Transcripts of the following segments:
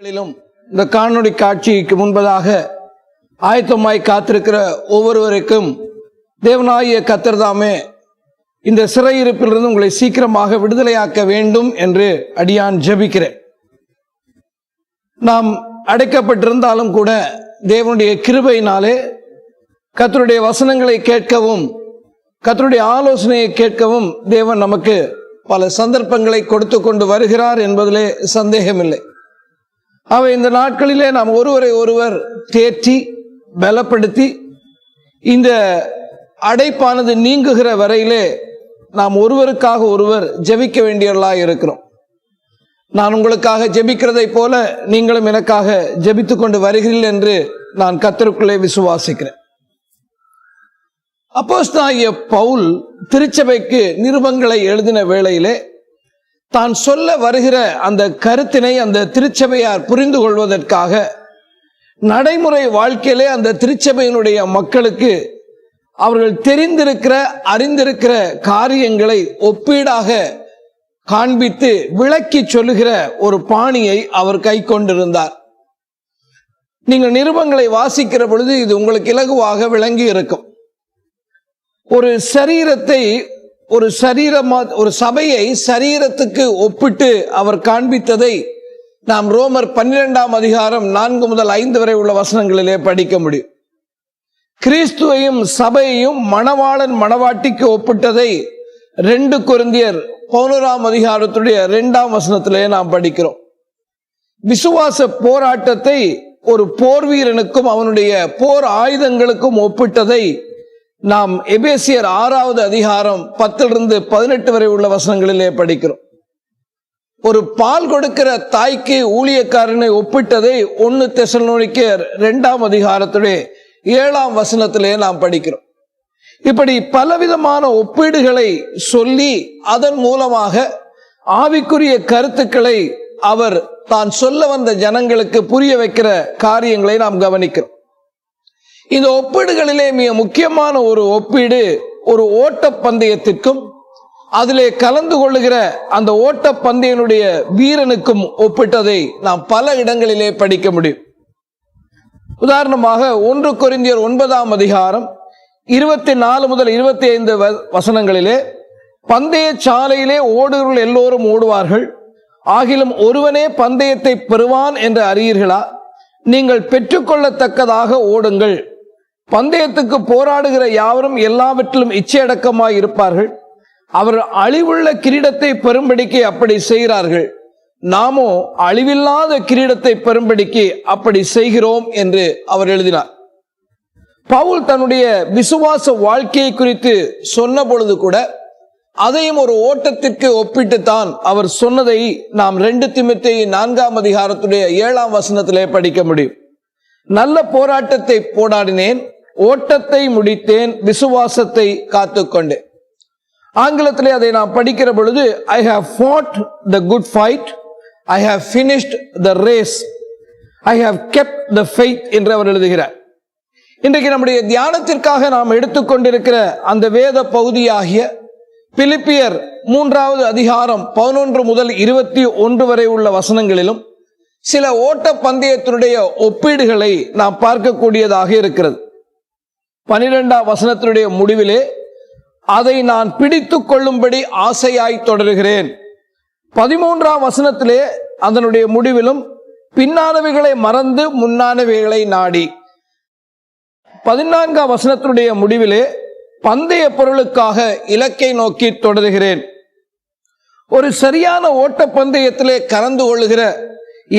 இந்த காணொளி காட்சிக்கு முன்பதாக ஆயத்தமாய் காத்திருக்கிற ஒவ்வொருவருக்கும் தேவனாகிய கர்த்தர் தாமே இந்த சிறையிருப்பிலிருந்து உங்களை சீக்கிரமாக விடுதலையாக்க வேண்டும் என்று அடியான் ஜெபிக்கிறேன். நாம் அடைக்கப்பட்டிருந்தாலும் கூட தேவனுடைய கிருபையினாலே கர்த்தருடைய வசனங்களை கேட்கவும் கர்த்தருடைய ஆலோசனையை கேட்கவும் தேவன் நமக்கு பல சந்தர்ப்பங்களை கொடுத்து கொண்டு வருகிறார் என்பதிலே சந்தேகமில்லை. அவை இந்த நாட்களிலே நாம் ஒருவரை ஒருவர் தேற்றி பலப்படுத்தி இந்த அடைப்பானது நீங்குகிற வரையிலே நாம் ஒருவருக்காக ஒருவர் ஜெபிக்க வேண்டியவர்களாக இருக்கிறோம். நான் உங்களுக்காக ஜெபிக்கிறதை போல நீங்களும் எனக்காக ஜெபித்துக் கொண்டு வருகிறீர்கள் என்று நான் கர்த்தருக்குள்ளே விசுவாசிக்கிறேன். அப்போஸ்தலனாகிய பவுல் திருச்சபைக்கு நிருபங்களை எழுதின வேளையிலே தான் சொல்ல வருகிற அந்த கருத்தினை அந்த திருச்சபையார் புரிந்து கொள்வதற்காக நடைமுறை வாழ்க்கையிலே அந்த திருச்சபையினுடைய மக்களுக்கு அவர்கள் தெரிந்திருக்கிற அறிந்திருக்கிற காரியங்களை ஒப்பீடாக காண்பித்து விளக்கி சொல்லுகிற ஒரு பாணியை அவர் கை கொண்டிருந்தார். நீங்கள் நிருபங்களை வாசிக்கிற பொழுது இது உங்களுக்கு இலகுவாக விளங்கி இருக்கும். ஒரு சரீரத்தை ஒரு சபையை சரீரத்துக்கு ஒப்பிட்டு அவர் காண்பித்ததை நாம் ரோமர் 12ஆம் அதிகாரம் 4 முதல் 5 வரை உள்ள வசனங்களிலே படிக்க முடியும். கிறிஸ்துவையும் சபையையும் மணவாளன் மணவாட்டிக்கு ஒப்பிட்டதை 2 கொரிந்தியர் 11ஆம் அதிகாரத்துடைய 2ஆம் வசனத்திலே நாம் படிக்கிறோம். விசுவாச போராட்டத்தை ஒரு போர் வீரனுக்கும் அவனுடைய போர் ஆயுதங்களுக்கும் ஒப்பிட்டதை நாம் எபேசியர் 6ஆவது அதிகாரம் 10 - 18 வரை உள்ள வசனங்களிலே படிக்கிறோம். ஒரு பால் கொடுக்கிற தாய்க்கு ஊழியக்காரனை ஒப்பிட்டதை 1 தெசலோனிக்கேயர் 2ஆம் அதிகாரத்துடைய 7ஆம் வசனத்திலே நாம் படிக்கிறோம். இப்படி பலவிதமான ஒப்பீடுகளை சொல்லி அதன் மூலமாக ஆவிக்குரிய கருத்துக்களை அவர் தான் சொல்ல வந்த ஜனங்களுக்கு புரிய வைக்கிற காரியங்களை நாம் கவனிக்கிறோம். இந்த ஒப்பீடுகளிலே மிக முக்கியமான ஒரு ஒப்பீடு ஒரு ஓட்ட பந்தயத்திற்கும் அதிலே கலந்து கொள்ளுகிற அந்த ஓட்ட பந்தயனுடைய வீரனுக்கும் ஒப்பிட்டதை நாம் பல இடங்களிலே படிக்க முடியும். உதாரணமாக 1 கொரிந்தியர் 9ஆம் அதிகாரம் 24 முதல் 25 வசனங்களிலே பந்தய சாலையிலே ஓடுகிறவர்கள் எல்லோரும் ஓடுவார்கள், ஆகிலும் ஒருவனே பந்தயத்தை பெறுவான் என்று அறியீர்களா? நீங்கள் பெற்றுக்கொள்ளத்தக்கதாக ஓடுங்கள். பந்தயத்துக்கு போராடுகிற யாவரும் எல்லாவற்றிலும் இச்சையடக்கமாய் இருப்பார்கள். அவர்கள் அழிவுள்ள கிரீடத்தை பெறும்படிக்கு அப்படி செய்கிறார்கள், நாமோ அழிவில்லாத கிரீடத்தை பெறும்படிக்கு அப்படி செய்கிறோம் என்று அவர் எழுதினார். பவுல் தன்னுடைய விசுவாச வாழ்க்கையை குறித்து சொன்ன பொழுது கூட அதையும் ஒரு ஓட்டத்திற்கு ஒப்பிட்டுத்தான் அவர் சொன்னதை நாம் 2 தீமோத்தேயு 4ஆம் அதிகாரத்துடைய 7ஆம் வசனத்திலே படிக்க முடியும். நல்ல போராட்டத்தை போராடினேன், ஓட்டத்தை முடித்தேன், விசுவாசத்தை காத்துக்கொண்டேன். ஆங்கிலத்திலே அதை நாம் படிக்கிற பொழுது I have fought the good fight, I have finished the race, I have kept the faith என்று அவர் எழுதுகிறார். இன்றைக்கு நம்முடைய தியானத்திற்காக நாம் எடுத்துக்கொண்டிருக்கிற அந்த வேத பகுதியாகிய பிலிப்பியர் 3ஆவது அதிகாரம் 11 முதல் 21 வரை உள்ள வசனங்களிலும் சில ஓட்ட பந்தயத்தினுடைய ஒப்பீடுகளை நாம் பார்க்கக்கூடியதாக இருக்கிறது. 12ஆம் வசனத்தினுடைய முடிவிலே அதை நான் பிடித்து கொள்ளும்படி ஆசையாய் தொடர்கிறேன். 13ஆம் வசனத்திலே அதனுடைய முடிவிலும் பின்னானவைகளை மறந்து முன்னானவைகளை நாடி. 14ஆம் வசனத்தினுடைய முடிவிலே பந்தய பொருளுக்காக இலக்கை நோக்கி தொடர்கிறேன். ஒரு சரியான ஓட்ட பந்தயத்திலே கலந்து கொள்ளுகிற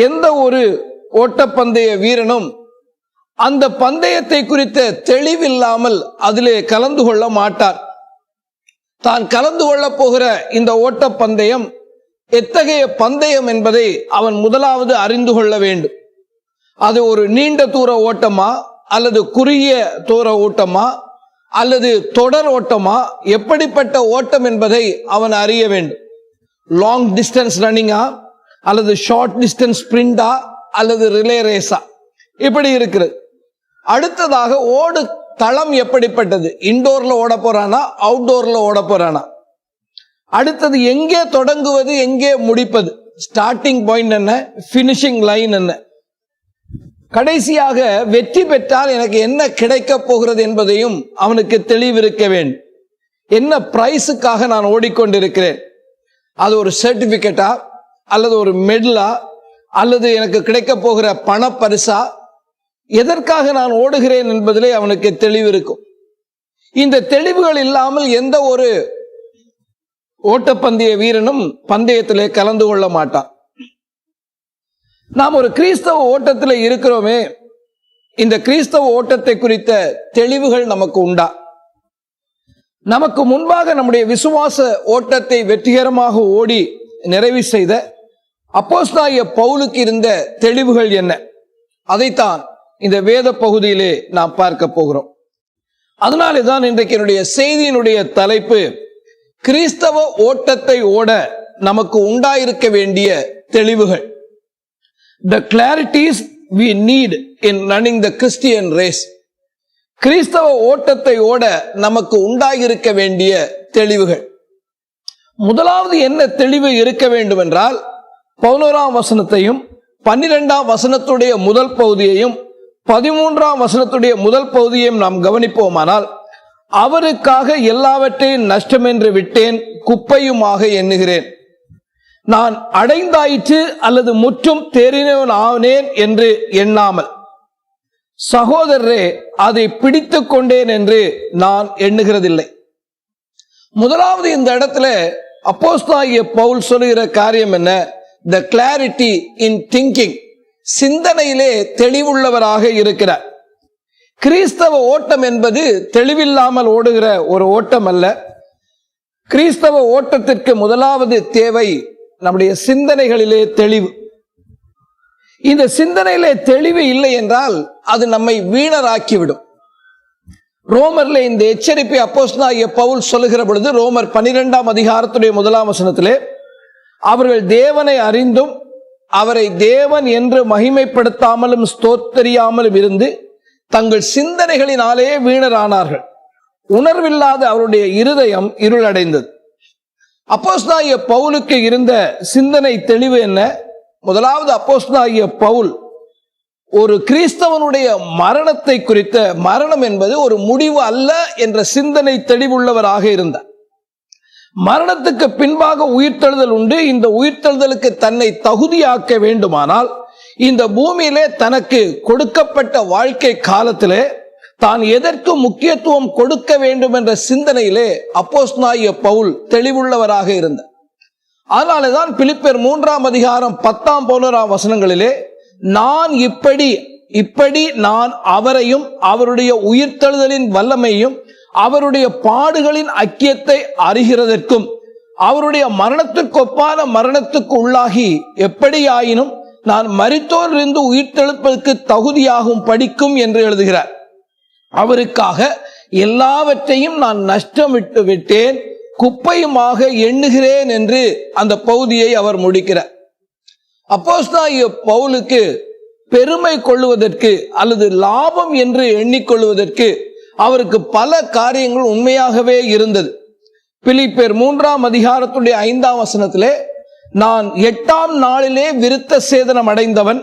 எந்த ஒரு ஓட்டப்பந்தய வீரனும் அந்த பந்தயத்தை குறித்த தெளிவில்லாமல் அதிலே கலந்து கொள்ள மாட்டார். தான் கலந்து கொள்ள போகிற இந்த ஓட்ட பந்தயம் எத்தகைய பந்தயம் என்பதை அவன் முதலாவது அறிந்து கொள்ள வேண்டும். அது ஒரு நீண்ட தூர ஓட்டமா அல்லது குறுகிய தூர ஓட்டமா அல்லது தொடர் ஓட்டமா, எப்படிப்பட்ட ஓட்டம் என்பதை அவன் அறிய வேண்டும். லாங் டிஸ்டன்ஸ் ரன்னிங்கா அல்லது ஷார்ட் டிஸ்டன்ஸ் ஸ்பிரிண்டா அல்லது ரிலே ரேஸா, இப்படி இருக்கிறது. அடுத்ததாக ஓடு தளம் எப்படிப்பட்டது, இன்டோர்ல ஓட போறானா அவுட்டோர்ல ஓட போறானா, அடுத்தது எங்கே தொடங்குவது எங்கே முடிப்பது, ஸ்டார்டிங் பாயிண்ட் என்ன, பினிஷிங் லைன் என்ன, கடைசியாக வெற்றி பெற்றால் எனக்கு என்ன கிடைக்க போகிறது என்பதையும் அவனுக்கு தெளிவிருக்க வேண்டும். என்ன பிரைஸுக்காக நான் ஓடிக்கொண்டிருக்கிறேன், அது ஒரு சர்டிபிகேட்டா அல்லது ஒரு மெடலா அல்லது எனக்கு கிடைக்க போகிற பண பரிசா, எதற்காக நான் ஓடுகிறேன் என்பதிலே அவனுக்கு தெளிவு இருக்கும். இந்த தெளிவுகள் இல்லாமல் எந்த ஒரு ஓட்டப்பந்தய வீரனும் பந்தயத்திலே கலந்து கொள்ள மாட்டான். நாம் ஒரு கிறிஸ்தவ ஓட்டத்தில் இருக்கிறோமே, இந்த கிறிஸ்தவ ஓட்டத்தை குறித்த தெளிவுகள் நமக்கு உண்டா? நமக்கு முன்பாக நம்முடைய விசுவாச ஓட்டத்தை வெற்றிகரமாக ஓடி நிறைவு செய்த அப்போஸ்தலனாகிய பவுலுக்கு இருந்த தெளிவுகள் என்ன, அதைத்தான் இந்த வேத பகுதியிலே நாம் பார்க்க போகிறோம். அதனாலே தான் இன்றைக்கு என்னுடைய செய்தியினுடைய தலைப்பு, கிறிஸ்தவ ஓட்டத்தை ஓட நமக்கு உண்டாயிருக்க வேண்டிய தெளிவுகள். The clarities we need in running the Christian race. கிறிஸ்தவ ஓட்டத்தை ஓட நமக்கு உண்டாயிருக்க வேண்டிய தெளிவுகள். முதலாவது என்ன தெளிவு இருக்க வேண்டும் என்றால், 11ஆம் வசனத்தையும் 12ஆம் வசனத்துடைய முதல் பகுதியையும் 13ஆம் வசனத்துடைய முதல் பகுதியையும் நாம் கவனிப்போமானால், அவருக்காக எல்லாவற்றையும் நஷ்டம் என்று விட்டேன், குப்பையுமாக எண்ணுகிறேன். நான் அடைந்தாயிற்று அல்லது முற்றும் தேறினவன் ஆனேன் என்று எண்ணாமல், சகோதரரே, அதை பிடித்துக் கொண்டேன் என்று நான் எண்ணுகிறதில்லை. முதலாவது இந்த இடத்துல அப்போஸ்தலனாகிய பவுல் சொல்லுகிற காரியம் என்ன? The clarity in thinking. சிந்தனையிலே தெளிவுள்ளவராக இருக்கிறார். கிறிஸ்தவ ஓட்டம் என்பது தெளிவில்லாமல் ஓடுகிற ஒரு ஓட்டம் அல்ல. கிறிஸ்தவ ஓட்டத்திற்கு முதலாவது தேவை நம்முடைய சிந்தனைகளிலே தெளிவு. இந்த சிந்தனையிலே தெளிவு இல்லை என்றால் அது நம்மை வீணராக்கிவிடும். ரோமர்ல இந்த எச்சரிப்பை அப்போஸ்தலனாகிய பவுல் சொல்லுகிற பொழுது, ரோமர் 12ஆம் அதிகாரத்துடைய 1ஆம் வசனத்திலே, அவர்கள் தேவனை அறிந்தும் அவரை தேவன் என்று மகிமைப்படுத்தாமலும் ஸ்தோத்தரியாமலும் இருந்து தங்கள் சிந்தனைகளினாலே வீணரானார்கள். உணர்வில்லாத அவருடைய இருதயம் இருளடைந்தது. அப்போஸ்தலனாகிய பவுலுக்கு இருந்த சிந்தனை தெளிவு என்ன? முதலாவது, அப்போஸ்தலனாகிய பவுல் ஒரு கிறிஸ்தவனுடைய மரணத்தை குறித்த, மரணம் என்பது ஒரு முடிவு அல்ல என்ற சிந்தனை தெளிவுள்ளவராக இருந்தார். மரணத்துக்கு பின்பாக உயிர்த்தெழுதல் உண்டு. இந்த உயிர்த்தெழுதலுக்கு தன்னை தகுதியாக்க வேண்டுமானால் இந்த பூமியிலே தனக்கு கொடுக்கப்பட்ட வாழ்க்கை காலத்திலே தான் எதற்கு முக்கியத்துவம் கொடுக்க வேண்டும் என்ற சிந்தனையிலே அப்போஸ்தலனாகிய பவுல் தெளிவுள்ளவராக இருந்தார். அதனாலதான் பிலிப்பியர் 3ஆம் அதிகாரம் 10ஆம் 11ஆம் வசனங்களிலே, நான் இப்படி நான் அவரையும் அவருடைய உயிர்த்தெழுதலின் வல்லமையும் அவருடைய பாடுகளின் ஐக்கியத்தை அறிகிறதற்கும் அவருடைய மரணத்திற்கு ஒப்பான மரணத்துக்கு உள்ளாகி எப்படியாயினும் நான் மரித்தோரிலிருந்து உயிர்த்தெழுப்பதற்கு தகுதியாகும் படிக்கும் என்று எழுதுகிறார். அவருக்காக எல்லாவற்றையும் நான் நஷ்டம் விட்டேன், குப்பையுமாக எண்ணுகிறேன் என்று அந்த பகுதியை அவர் முடிக்கிறார். அப்போஸ்தலனாகிய பவுலுக்கு பெருமை கொள்ளுவதற்கு அல்லது லாபம் என்று எண்ணிக்கொள்வதற்கு அவருக்கு பல காரியங்கள் உண்மையாகவே இருந்தது. பிலிப்பியர் 3ஆம் அதிகாரத்துடைய 5ஆம் வசனத்திலே, நான் 8ஆம் நாளிலே விருத்த சேதனம் அடைந்தவன்,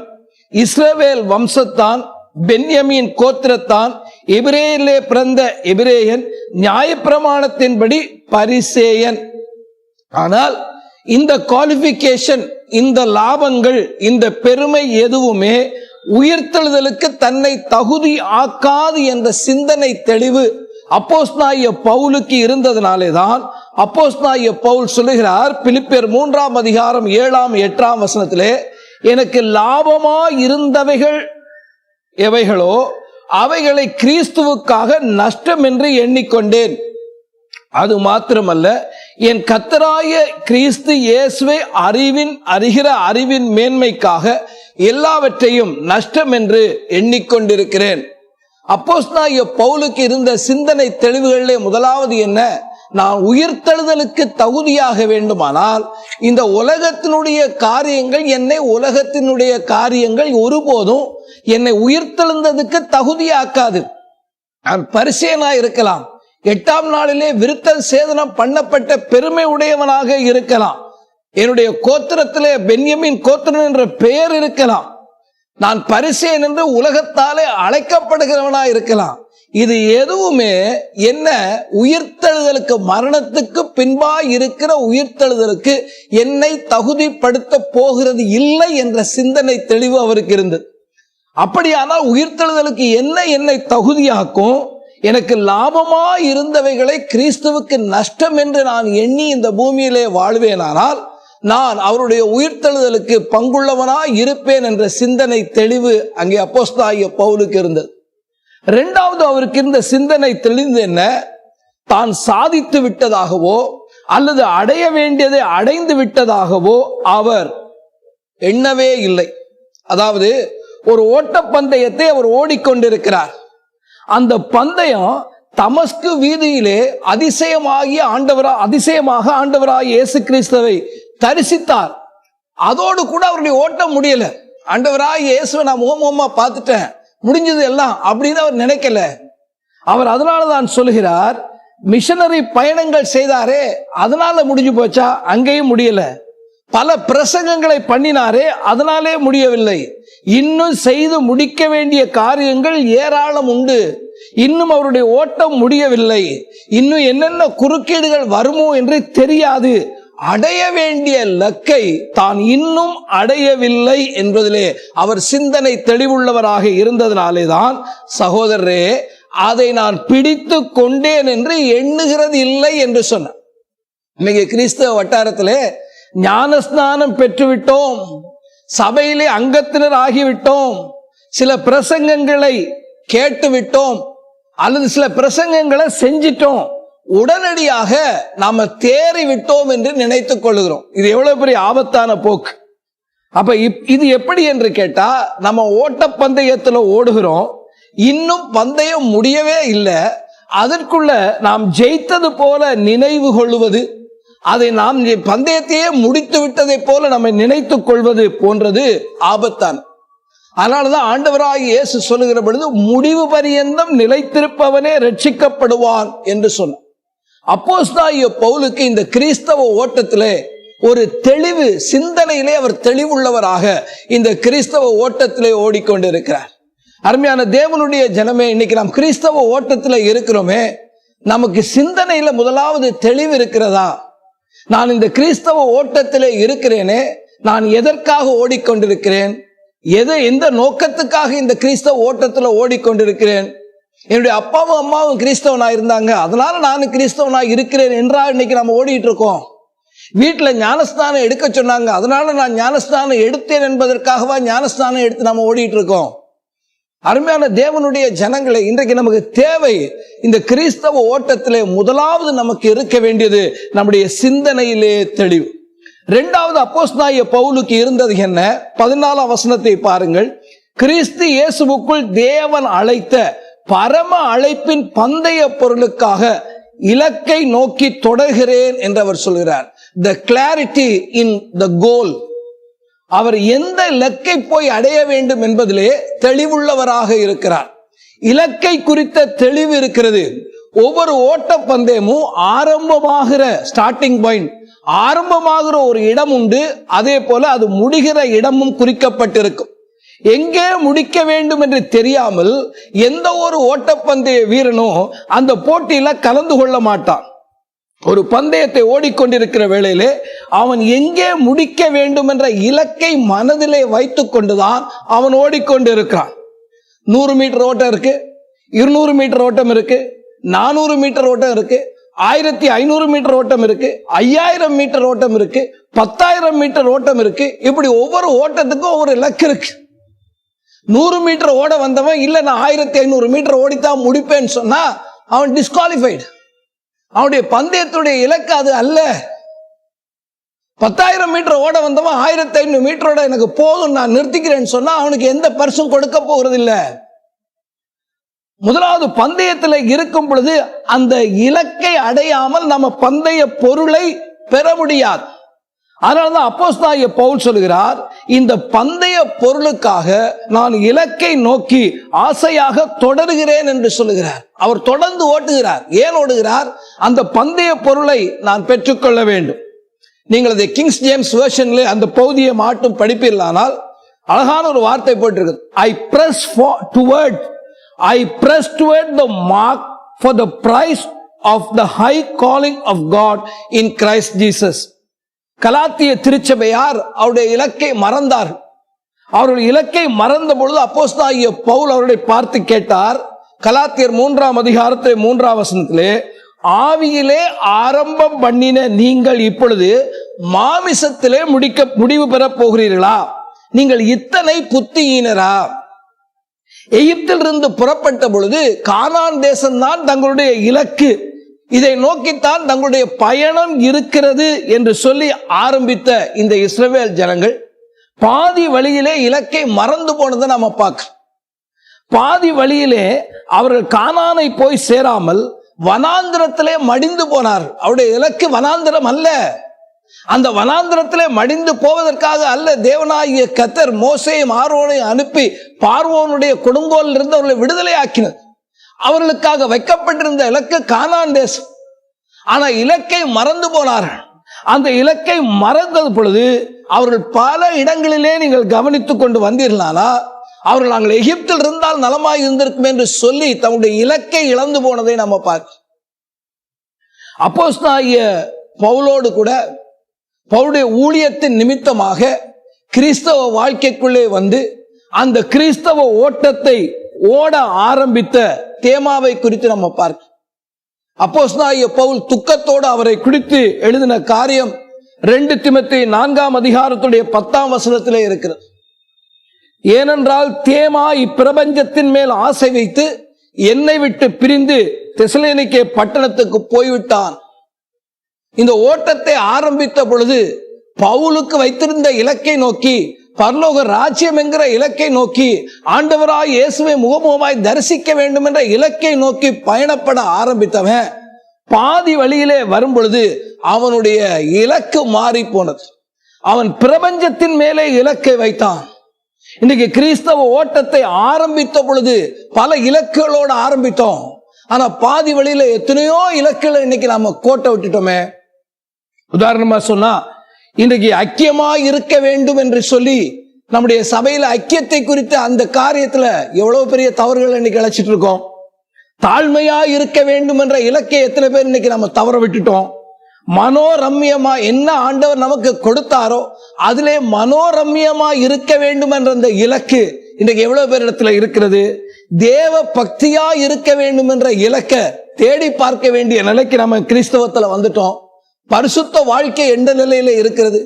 இஸ்ரவேல் வம்சத்தான், பென்யமீன் கோத்திரத்தான், எபிரேயிலே பிறந்த எபிரேயன், நியாயப்பிரமாணத்தின்படி பரிசேயன். ஆனால் இந்த குவாலிஃபிகேஷன், இந்த லாபங்கள், இந்த பெருமை எதுவுமே உயிர்த்தெழுதலுக்கு தன்னை தகுதி ஆக்காது என்ற சிந்தனை தெளிவு அப்போஸ்தலனாகிய பவுலுக்கு இருந்ததனாலே தான் அப்போஸ்தலனாகிய பவுல் சொல்லுகிறார், பிலிப்பியர் 3ஆம் அதிகாரம் 7ஆம் 8ஆம் வசனத்திலே, எனக்கு லாபமாய் இருந்தவைகள் எவைகளோ அவைகளை கிறிஸ்துவுக்காக நஷ்டம் என்று எண்ணிக்கொண்டேன். அது மாத்திரமல்ல, என் கர்த்தராகிய கிறிஸ்து இயேசுவை அறிகிற அறிவின் மேன்மைக்காக எல்லாவற்றையும் நஷ்டம் என்று எண்ணிக்கொண்டிருக்கிறேன். அப்போஸ்தலனாகிய பவுலுக்கு இருந்த சிந்தனை தெளிவுகளிலே முதலாவது என்ன? நான் உயிர்த்தெழுதலுக்கு தகுதியாக வேண்டுமானால் இந்த உலகத்தினுடைய காரியங்கள் உலகத்தினுடைய காரியங்கள் ஒருபோதும் என்னை உயிர்த்தெழுந்ததுக்கு தகுதியாக்காது. நான் பரிசேயனா இருக்கலாம், 8ஆம் நாளிலே விருத்த சேதனம் பண்ணப்பட்ட பெருமை உடையவனாக இருக்கலாம், என்னுடைய கோத்திரத்திலே பென்யமீன் கோத்திரம் என்ற பெயர் இருக்கலாம், நான் பரிசேயன் என்று உலகத்தாலே அழைக்கப்படுகிறவனா இருக்கலாம். இது எதுவுமே என்ன உயிர்த்தெழுதலுக்கு, மரணத்துக்கு பின்பாய் இருக்கிற உயிர்த்தெழுதலுக்கு என்னை தகுதிப்படுத்த போகிறது இல்லை என்ற சிந்தனை தெளிவு அவருக்கு இருந்தது. அப்படியானால் உயிர்த்தெழுதலுக்கு என்ன என்னை தகுதியாக்கும்? எனக்கு லாபமாய் இருந்தவைகளை கிறிஸ்துவுக்கு நஷ்டம் என்று நான் எண்ணி இந்த பூமியிலே வாழ்வேனானால் நான் அவருடைய உயிர்த்தெழுதலுக்கு பங்குள்ளவனாய் இருப்பேன் என்ற சிந்தனை தெளிவு அங்கே அப்போஸ்தலனாகிய பவுலுக்கு இருந்தது. இரண்டாவது அவருக்கு இருந்த சிந்தனை தெளிந்து என்ன? தான் சாதித்து விட்டதாகவோ அல்லது அடைய வேண்டியதை அடைந்து விட்டதாகவோ அவர் எண்ணவே இல்லை. அதாவது ஒரு ஓட்டப்பந்தயத்தை அவர் ஓடிக்கொண்டிருக்கிறார். அந்த பந்தயம் தமஸ்கு வீதியிலே அதிசயமாக ஆண்டவராகிய இயேசு கிறிஸ்துவை தரிசித்தார். அதோடு கூட அவருடைய ஓட்டம் முடியல. ஆண்டவராகிய இயேசுவை நான் முகமுகமா பார்த்துட்டேன், முடிஞ்சது எல்லாம் அப்படின்னு அவர் நினைக்கல. அவர் அதனாலதான் சொல்கிறார், மிஷனரி பயணங்கள் செய்தாரே அதனால முடிஞ்சு போச்சா? அங்கேயும் முடியல. பல பிரசங்கங்களை பண்ணினாரே அதனாலே முடியவில்லை. இன்னும் செய்து முடிக்க வேண்டிய காரியங்கள் ஏராளம் உண்டு. இன்னும் அவருடைய ஓட்டம் முடியவில்லை. இன்னும் என்னென்ன குறுக்கீடுகள் வருமோ என்று தெரியாது. அடைய வேண்டிய இலக்கை தான் இன்னும் அடையவில்லை என்பதிலே அவர் சிந்தனை தெளிவுள்ளவராக இருந்ததினாலே தான் சகோதரரே, அதை நான் பிடித்து கொண்டேன் என்று எண்ணுகிறது இல்லை என்று சொன்னார். இன்னைக்கு கிறிஸ்தவ வட்டாரத்திலே ஞானஸ்நானம் பெற்றுவிட்டோம், சபையிலே அங்கத்தினர் ஆகிவிட்டோம், சில பிரசங்கங்களை கேட்டுவிட்டோம் அல்லது சில பிரசங்கங்களை செஞ்சிட்டோம், உடனடியாக நாம தேறி விட்டோம் என்று நினைத்துக் கொள்ளுகிறோம். இது எவ்வளவு பெரிய ஆபத்தான போக்கு. அப்ப இது எப்படி என்று கேட்டா, நம்ம ஓட்ட பந்தயத்துல ஓடுகிறோம், இன்னும் பந்தயம் முடியவே இல்லை, அதற்குள்ள நாம் ஜெயித்தது போல நினைவு கொள்வது, அதை நாம் பந்தயத்தையே முடித்து விட்டதை போல நம்ம நினைத்துக் கொள்வது போன்றது ஆபத்தான். அதனாலதான் ஆண்டவராகிய இயேசு சொல்லுகிற பொழுது முடிவு பரியந்தம் நிலைத்திருப்பவனே ரட்சிக்கப்படுவான் என்று சொன்னார். அப்போஸ்தலனாகிய பவுலுக்கு இந்த கிறிஸ்தவ ஓட்டத்திலே ஒரு தெளிவு, சிந்தனையிலே அவர் தெளிவுள்ளவராக இந்த கிறிஸ்தவ ஓட்டத்திலே ஓடிக்கொண்டிருக்கிறார். அருமையான தேவனுடைய ஜனமே, இன்னைக்கு நாம் கிறிஸ்தவ ஓட்டத்தில் இருக்கிறோமே, நமக்கு சிந்தனையில முதலாவது தெளிவு இருக்கிறதா? நான் இந்த கிறிஸ்தவ ஓட்டத்திலே இருக்கிறேனே, நான் எதற்காக ஓடிக்கொண்டிருக்கிறேன், எந்த நோக்கத்துக்காக இந்த கிறிஸ்தவ ஓட்டத்தில் ஓடிக்கொண்டிருக்கிறேன்? என்னுடைய அப்பாவும் அம்மாவும் கிறிஸ்தவனா இருந்தாங்க, அதனால நானும் கிறிஸ்தவனா இருக்கிறேன் என்றா இன்னைக்கு நம்ம ஓடிட்டு இருக்கோம்? வீட்டில் ஞானஸ்தானம் எடுக்க சொன்னாங்க, அதனால நான் ஞானஸ்தானம் எடுத்தேன் என்பதற்காகவா ஞானஸ்தானம் எடுத்து நம்ம ஓடிட்டு இருக்கோம்? அருமையான தேவனுடைய ஜனங்களை, இன்றைக்கு நமக்கு தேவை இந்த கிறிஸ்தவ ஓட்டத்திலே முதலாவது நமக்கு இருக்க வேண்டியது நம்முடைய சிந்தனையிலே தெளிவு. இரண்டாவது அப்போஸ்தலனாகிய பவுலுக்கு இருந்தது என்ன? 14ஆம் வசனத்தை பாருங்கள். கிறிஸ்து இயேசுவுக்குள் தேவன் அழைத்த பரம அழைப்பின் பந்தய பொருளுக்காக இலக்கை நோக்கி தொடர்கிறேன் என்று அவர் சொல்கிறார். The clarity in the goal. அவர் எந்த இலக்கை போய் அடைய வேண்டும் என்பதிலே தெளிவுள்ளவராக இருக்கிறார். இலக்கை குறித்த தெளிவு இருக்கிறது. ஒவ்வொரு ஓட்ட பந்தயமும் ஆரம்பமாகிற ஸ்டார்டிங் பாயிண்ட், ஆரம்பமாகிற ஒரு இடம் உண்டு, அதே போல அது முடிகிற இடமும் குறிக்கப்பட்டிருக்கும். எங்கே முடிக்க வேண்டும் என்று தெரியாமல் எந்த ஒரு ஓட்டப்பந்தய வீரனும் அந்த போட்டியில கலந்து கொள்ள மாட்டான். ஒரு பந்தயத்தை ஓடிக்கொண்டிருக்கிற வேளையிலே அவன் எங்கே முடிக்க வேண்டும் என்ற இலக்கை மனதிலே வைத்துக் கொண்டுதான் அவன் ஓடிக்கொண்டிருக்கிறான். 100 மீட்டர் ஓட்டம் இருக்கு, 200 மீட்டர் ஓட்டம் இருக்கு, 400 மீட்டர் ஓட்டம் இருக்கு, 1500 மீட்டர் ஓட்டம் இருக்கு, 5000 மீட்டர் ஓட்டம் இருக்கு, 10,000 மீட்டர் ஓட்டம் இருக்கு. இப்படி ஒவ்வொரு ஓட்டத்துக்கும் ஒவ்வொரு இலக்கு இருக்கு. 100 மீட்டர் ஓட வந்தவன் இல்ல நான் 1500 மீட்டர் ஓடித்தான் முடிப்பேன்னு சொன்னா அவன் டிஸ்குவாலிஃபைடு. அவனுடைய பந்தயத்துடைய இலக்கு அது அல்ல. 10,000 மீட்டர் ஓட வந்தவன் 1500 மீட்டரோட எனக்கு போதும் நான் நிறுத்திக்கிறேன்னு சொன்னா அவனுக்கு எந்த பரிசும் கொடுக்க போகிறது இல்ல. முதலாவது பந்தயத்தில் இருக்கும் பொழுது அந்த இலக்கை அடையாமல் நம்ம பந்தய பொருளை பெற முடியாது. அதனாலதான் அப்போஸ்தலனாகிய பவுல் சொல்கிறார், இந்த பந்தய பொருளுக்காக நான் இலக்கை நோக்கி ஆசையாக தொடர்கிறேன் என்று சொல்லுகிறார். அவர் தொடர்ந்து ஓட்டுகிறார். ஏன் ஓடுகிறார்? அந்த பந்தய பொருளை நான் பெற்றுக்கொள்ள வேண்டும். நீங்கள் அதை கிங்ஸ் ஜேம்ஸ் வெர்ஷன்ல அந்த பகுதியை மாட்டும் படிப்பீர்களானால் அழகான ஒரு வார்த்தை போட்டிருக்கு. I press toward the mark for the prize of the high calling of God in Christ Jesus. கலாத்திய திருச்சபையார் அவருடைய இலக்கை மறந்தார். அவருடைய இலக்கை மறந்த பொழுது அப்போஸ்தலனாகிய பவுல் அவர்களை பார்த்து கேட்டார். கலாத்தியர் 3ஆம் அதிகாரத்தில் 3ஆம் வசனத்திலே, ஆவியிலே ஆரம்பம் பண்ணின நீங்கள் இப்பொழுது மாமிசத்திலே முடிவு பெற போகிறீர்களா? நீங்கள் இத்தனை புத்தியீனரா? எகிப்திலிருந்து புறப்பட்ட பொழுது கானான் தேசம்தான் தங்களுடைய இலக்கு, இதை நோக்கித்தான் தங்களுடைய பயணம் இருக்கிறது என்று சொல்லி ஆரம்பித்த இந்த இஸ்ரவேல் ஜனங்கள் பாதி வழியிலே இலக்கை மறந்து போனதை நாம பார்க்கிறோம். பாதி வழியிலே அவர்கள் கானானை போய் சேராமல் வனாந்திரத்திலே மடிந்து போனார். அவருடைய இலக்கு வனாந்திரம் அல்ல. அந்த வனாந்திரத்திலே மடிந்து போவதற்காக அல்ல, தேவனாகிய கர்த்தர் மோசேயும் ஆரோனையும் அனுப்பி பார்வோனுடைய கொடுங்கோலில் இருந்து அவர்களை விடுதலை ஆக்கினார். அவர்களுக்காக வைக்கப்பட்டிருந்த இலக்கு கானான் தேசம். ஆனா இலக்கை மறந்து போனார்கள். அந்த இலக்கை மறந்தது பொழுது அவர்கள் பல இடங்களிலே நீங்கள் கவனித்துக் கொண்டு வந்தீர்களானா அவர்கள் நாங்கள் எகிப்தில் இருந்தால் நலமாய் இருந்திருக்கும் என்று சொல்லி தம்முடைய இலக்கை இழந்து போனதை நம்ம பார்க்கிறோம். அப்போஸ்தலனாகிய பவுலோடு கூட பவுலுடைய ஊழியத்தின் நிமித்தமாக கிறிஸ்தவ வாழ்க்கைக்குள்ளே வந்து அந்த கிறிஸ்தவ ஓட்டத்தை ஓட ஆரம்பித்த தேமாவை குறித்து நம்ம பார்க்கிறோம். அப்போஸ்தலனாகிய பவுல் துக்கத்தோடு அவரை குறித்து எழுதின காரியம் 2 தீமோத்தேயு 4ஆம் அதிகாரத்துடைய 10ஆம் வசனத்திலே இருக்கிறது. ஏனென்றால் தேமா இப்பிரபஞ்சத்தின் மேல் ஆசை வைத்து என்னை விட்டு பிரிந்து தெசலோனிக்கே பட்டணத்துக்கு போய்விட்டான். இந்த ஓட்டத்தை ஆரம்பித்த பொழுது பவுலுக்கு வைத்திருந்த இலக்கை நோக்கி, பரலோக ராஜ்யம் என்கிற இலக்கை நோக்கி, ஆண்டவராய் இயேசுவை முகமுகமாய் தரிசிக்க வேண்டும் என்ற இலக்கை நோக்கி பயணப்பட ஆரம்பித்தவன் பாதி வழியிலே வரும் பொழுது அவனுடைய இலக்கு மாறி போனது. அவன் பிரபஞ்சத்தின் மேலே இலக்கை வைத்தான். இன்னைக்கு கிறிஸ்தவ ஓட்டத்தை ஆரம்பித்த பொழுது பல இலக்குகளோடு ஆரம்பித்தோம். ஆனா பாதி வழியில எத்தனையோ இலக்குகளை இன்னைக்கு நாம கோட்டை விட்டுட்டோமே. உதாரணமா சொன்னா, இன்றைக்கு ஐக்கியமா இருக்க வேண்டும் என்று சொல்லி நம்முடைய சபையில ஐக்கியத்தை குறித்த அந்த காரியத்துல எவ்வளவு பெரிய தவறுகள் இன்னைக்கு இழைச்சிட்டு இருக்கோம். தாழ்மையா இருக்க வேண்டும் என்ற இலக்கை எத்தனை பேர் இன்னைக்கு நம்ம தவற விட்டுட்டோம். மனோரம்யமா என்ன ஆண்டவர் நமக்கு கொடுத்தாரோ அதிலே மனோரம்யமா இருக்க வேண்டும் என்ற அந்த இலக்கு இன்றைக்கு எவ்வளவு பேர் இடத்துல இருக்கிறது. தேவ பக்தியா இருக்க வேண்டும் என்ற இலக்கை தேடி பார்க்க வேண்டிய நிலைக்கு நம்ம கிறிஸ்தவத்துல வந்துட்டோம். பரிசுத்த வாழ்க்கை எந்த நிலையில இருக்கிறது?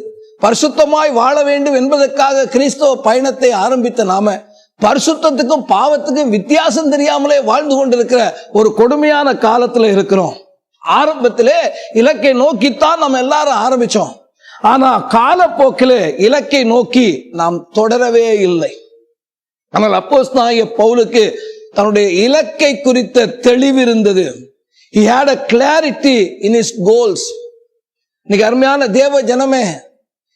பரிசுத்தமாய் வாழ வேண்டும் என்பதற்காக கிறிஸ்தவ பயணத்தை ஆரம்பித்த நாம பரிசுத்தத்துக்கும் பாவத்துக்கும் வித்தியாசம் தெரியாமலே வாழ்ந்து கொண்டிருக்கிற ஒரு கொடுமையான காலத்துல இருக்கிறோம். ஆரம்பத்திலே இலக்கை நோக்கித்தான் நம்ம எல்லாரும் ஆரம்பிச்சோம். ஆனா காலப்போக்கிலே இலக்கை நோக்கி நாம் தொடரவே இல்லை. ஆனால் அப்போஸ்தலனாகிய பவுலுக்கு தன்னுடைய இலக்கை குறித்த தெளிவு இருந்தது. He had a clarity in his goals. இன்னைக்கு அருமையான தேவ ஜனமே,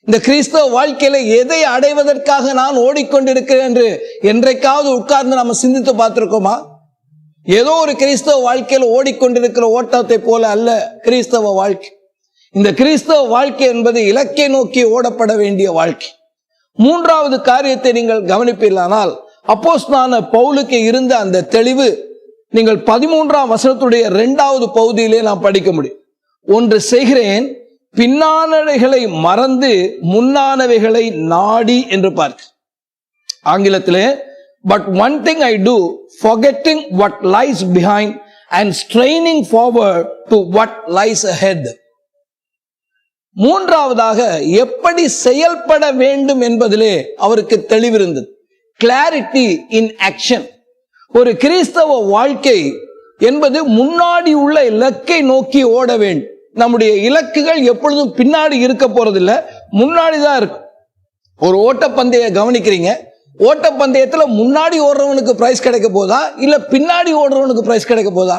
இந்த கிறிஸ்தவ வாழ்க்கையில எதை அடைவதற்காக நான் ஓடிக்கொண்டிருக்கிறேன் என்று என்றைக்காவது உட்கார்ந்து நம்ம சிந்தித்து பார்த்திருக்கோமா? ஏதோ ஒரு கிறிஸ்தவ வாழ்க்கையில் ஓடிக்கொண்டிருக்கிற ஓட்டத்தை போல அல்ல கிறிஸ்தவ வாழ்க்கை. இந்த கிறிஸ்தவ வாழ்க்கை என்பது இலக்கை நோக்கி ஓடப்பட வேண்டிய வாழ்க்கை. 3வது காரியத்தை நீங்கள் கவனிப்பீர்களானால், அப்போஸ்தலனான பவுலுக்கு இருந்த அந்த தெளிவு நீங்கள் 13ஆம் வசனத்துடைய 2வது பகுதியிலே நாம் படிக்க முடியும். ஒன்று செய்கிறேன், பின்னானவைகளை மறந்து முன்னானவைகளை நாடி என்று பார்க்க. ஆங்கிலத்திலே, but one thing I do, forgetting what lies behind and straining forward to what lies ahead. 3வதாக எப்படி செயல்பட வேண்டும் என்பதிலே அவருக்கு தெளிவிருந்தது. Clarity in action. ஒரு கிறிஸ்தவ வாழ்க்கை என்பது முன்னாடி உள்ள இலக்கை நோக்கி ஓட வேண்டும். நம்முடைய இலக்குகள் எப்பொழுதும் பின்னாடி இருக்க போறதில்லை, முன்னாடி தான் இருக்கு. ஒரு ஓட்டப்பந்தய கவனிக்கிறீங்க, ஓட்டப்பந்தயத்துல முன்னாடி ஓடுறவனுக்கு பிரைஸ் கிடைக்க போதா இல்ல பின்னாடி ஓடுறவனுக்கு பிரைஸ் கிடைக்க போதா?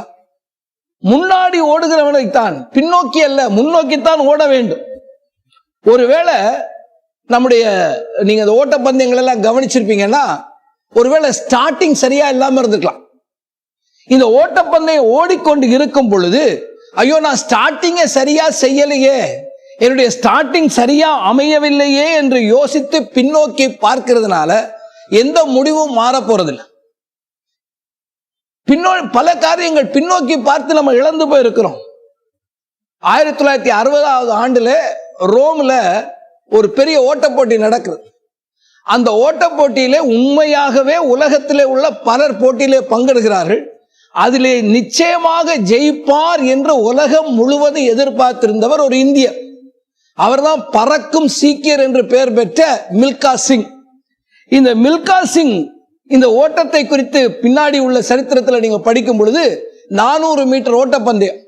முன்னாடி ஓடுகிறவனைத்தான், பின்னோக்கி அல்ல முன்னோக்கித்தான் ஓட வேண்டும். ஒருவேளை நம்முடைய நீங்க இந்த ஓட்டப்பந்தயங்கள் எல்லாம் கவனிச்சிருப்பீங்கன்னா, ஒருவேளை ஸ்டார்டிங் சரியா இல்லாம இருந்துக்கலாம். இந்த ஓட்டப்பந்தயம் ஓடிக்கொண்டு இருக்கும் பொழுது, ஐயோ நான் ஸ்டார்டிங்க சரியா செய்யலையே, என்னுடைய ஸ்டார்டிங் சரியா அமையவில்லையே என்று யோசித்து பின்னோக்கி பார்க்கிறதுனால எந்த முடிவும் மாற போறதில்லை. பல காரியங்கள் பின்னோக்கி பார்த்து நம்ம இழந்து போயிருக்கிறோம். 1960 ஆண்டுல ரோம்ல ஒரு பெரிய ஓட்ட போட்டி நடக்குது. அந்த ஓட்ட போட்டியிலே உண்மையாகவே உலகத்திலே உள்ள பலர் போட்டியிலே பங்கெடுக்கிறார்கள். அதிலே நிச்சயமாக ஜெயிப்பார் என்று உலகம் முழுவதும் எதிர்பார்த்திருந்தவர் ஒரு இந்தியர். அவர்தான் பறக்கும் சீக்கியர் என்று பெயர் பெற்ற மில்கா சிங். இந்த மில்கா சிங் இந்த ஓட்டத்தை குறித்து பின்னாடி உள்ள சரித்திரத்தில் நீங்க படிக்கும் பொழுது 400 மீட்டர் ஓட்டப்பந்தயம்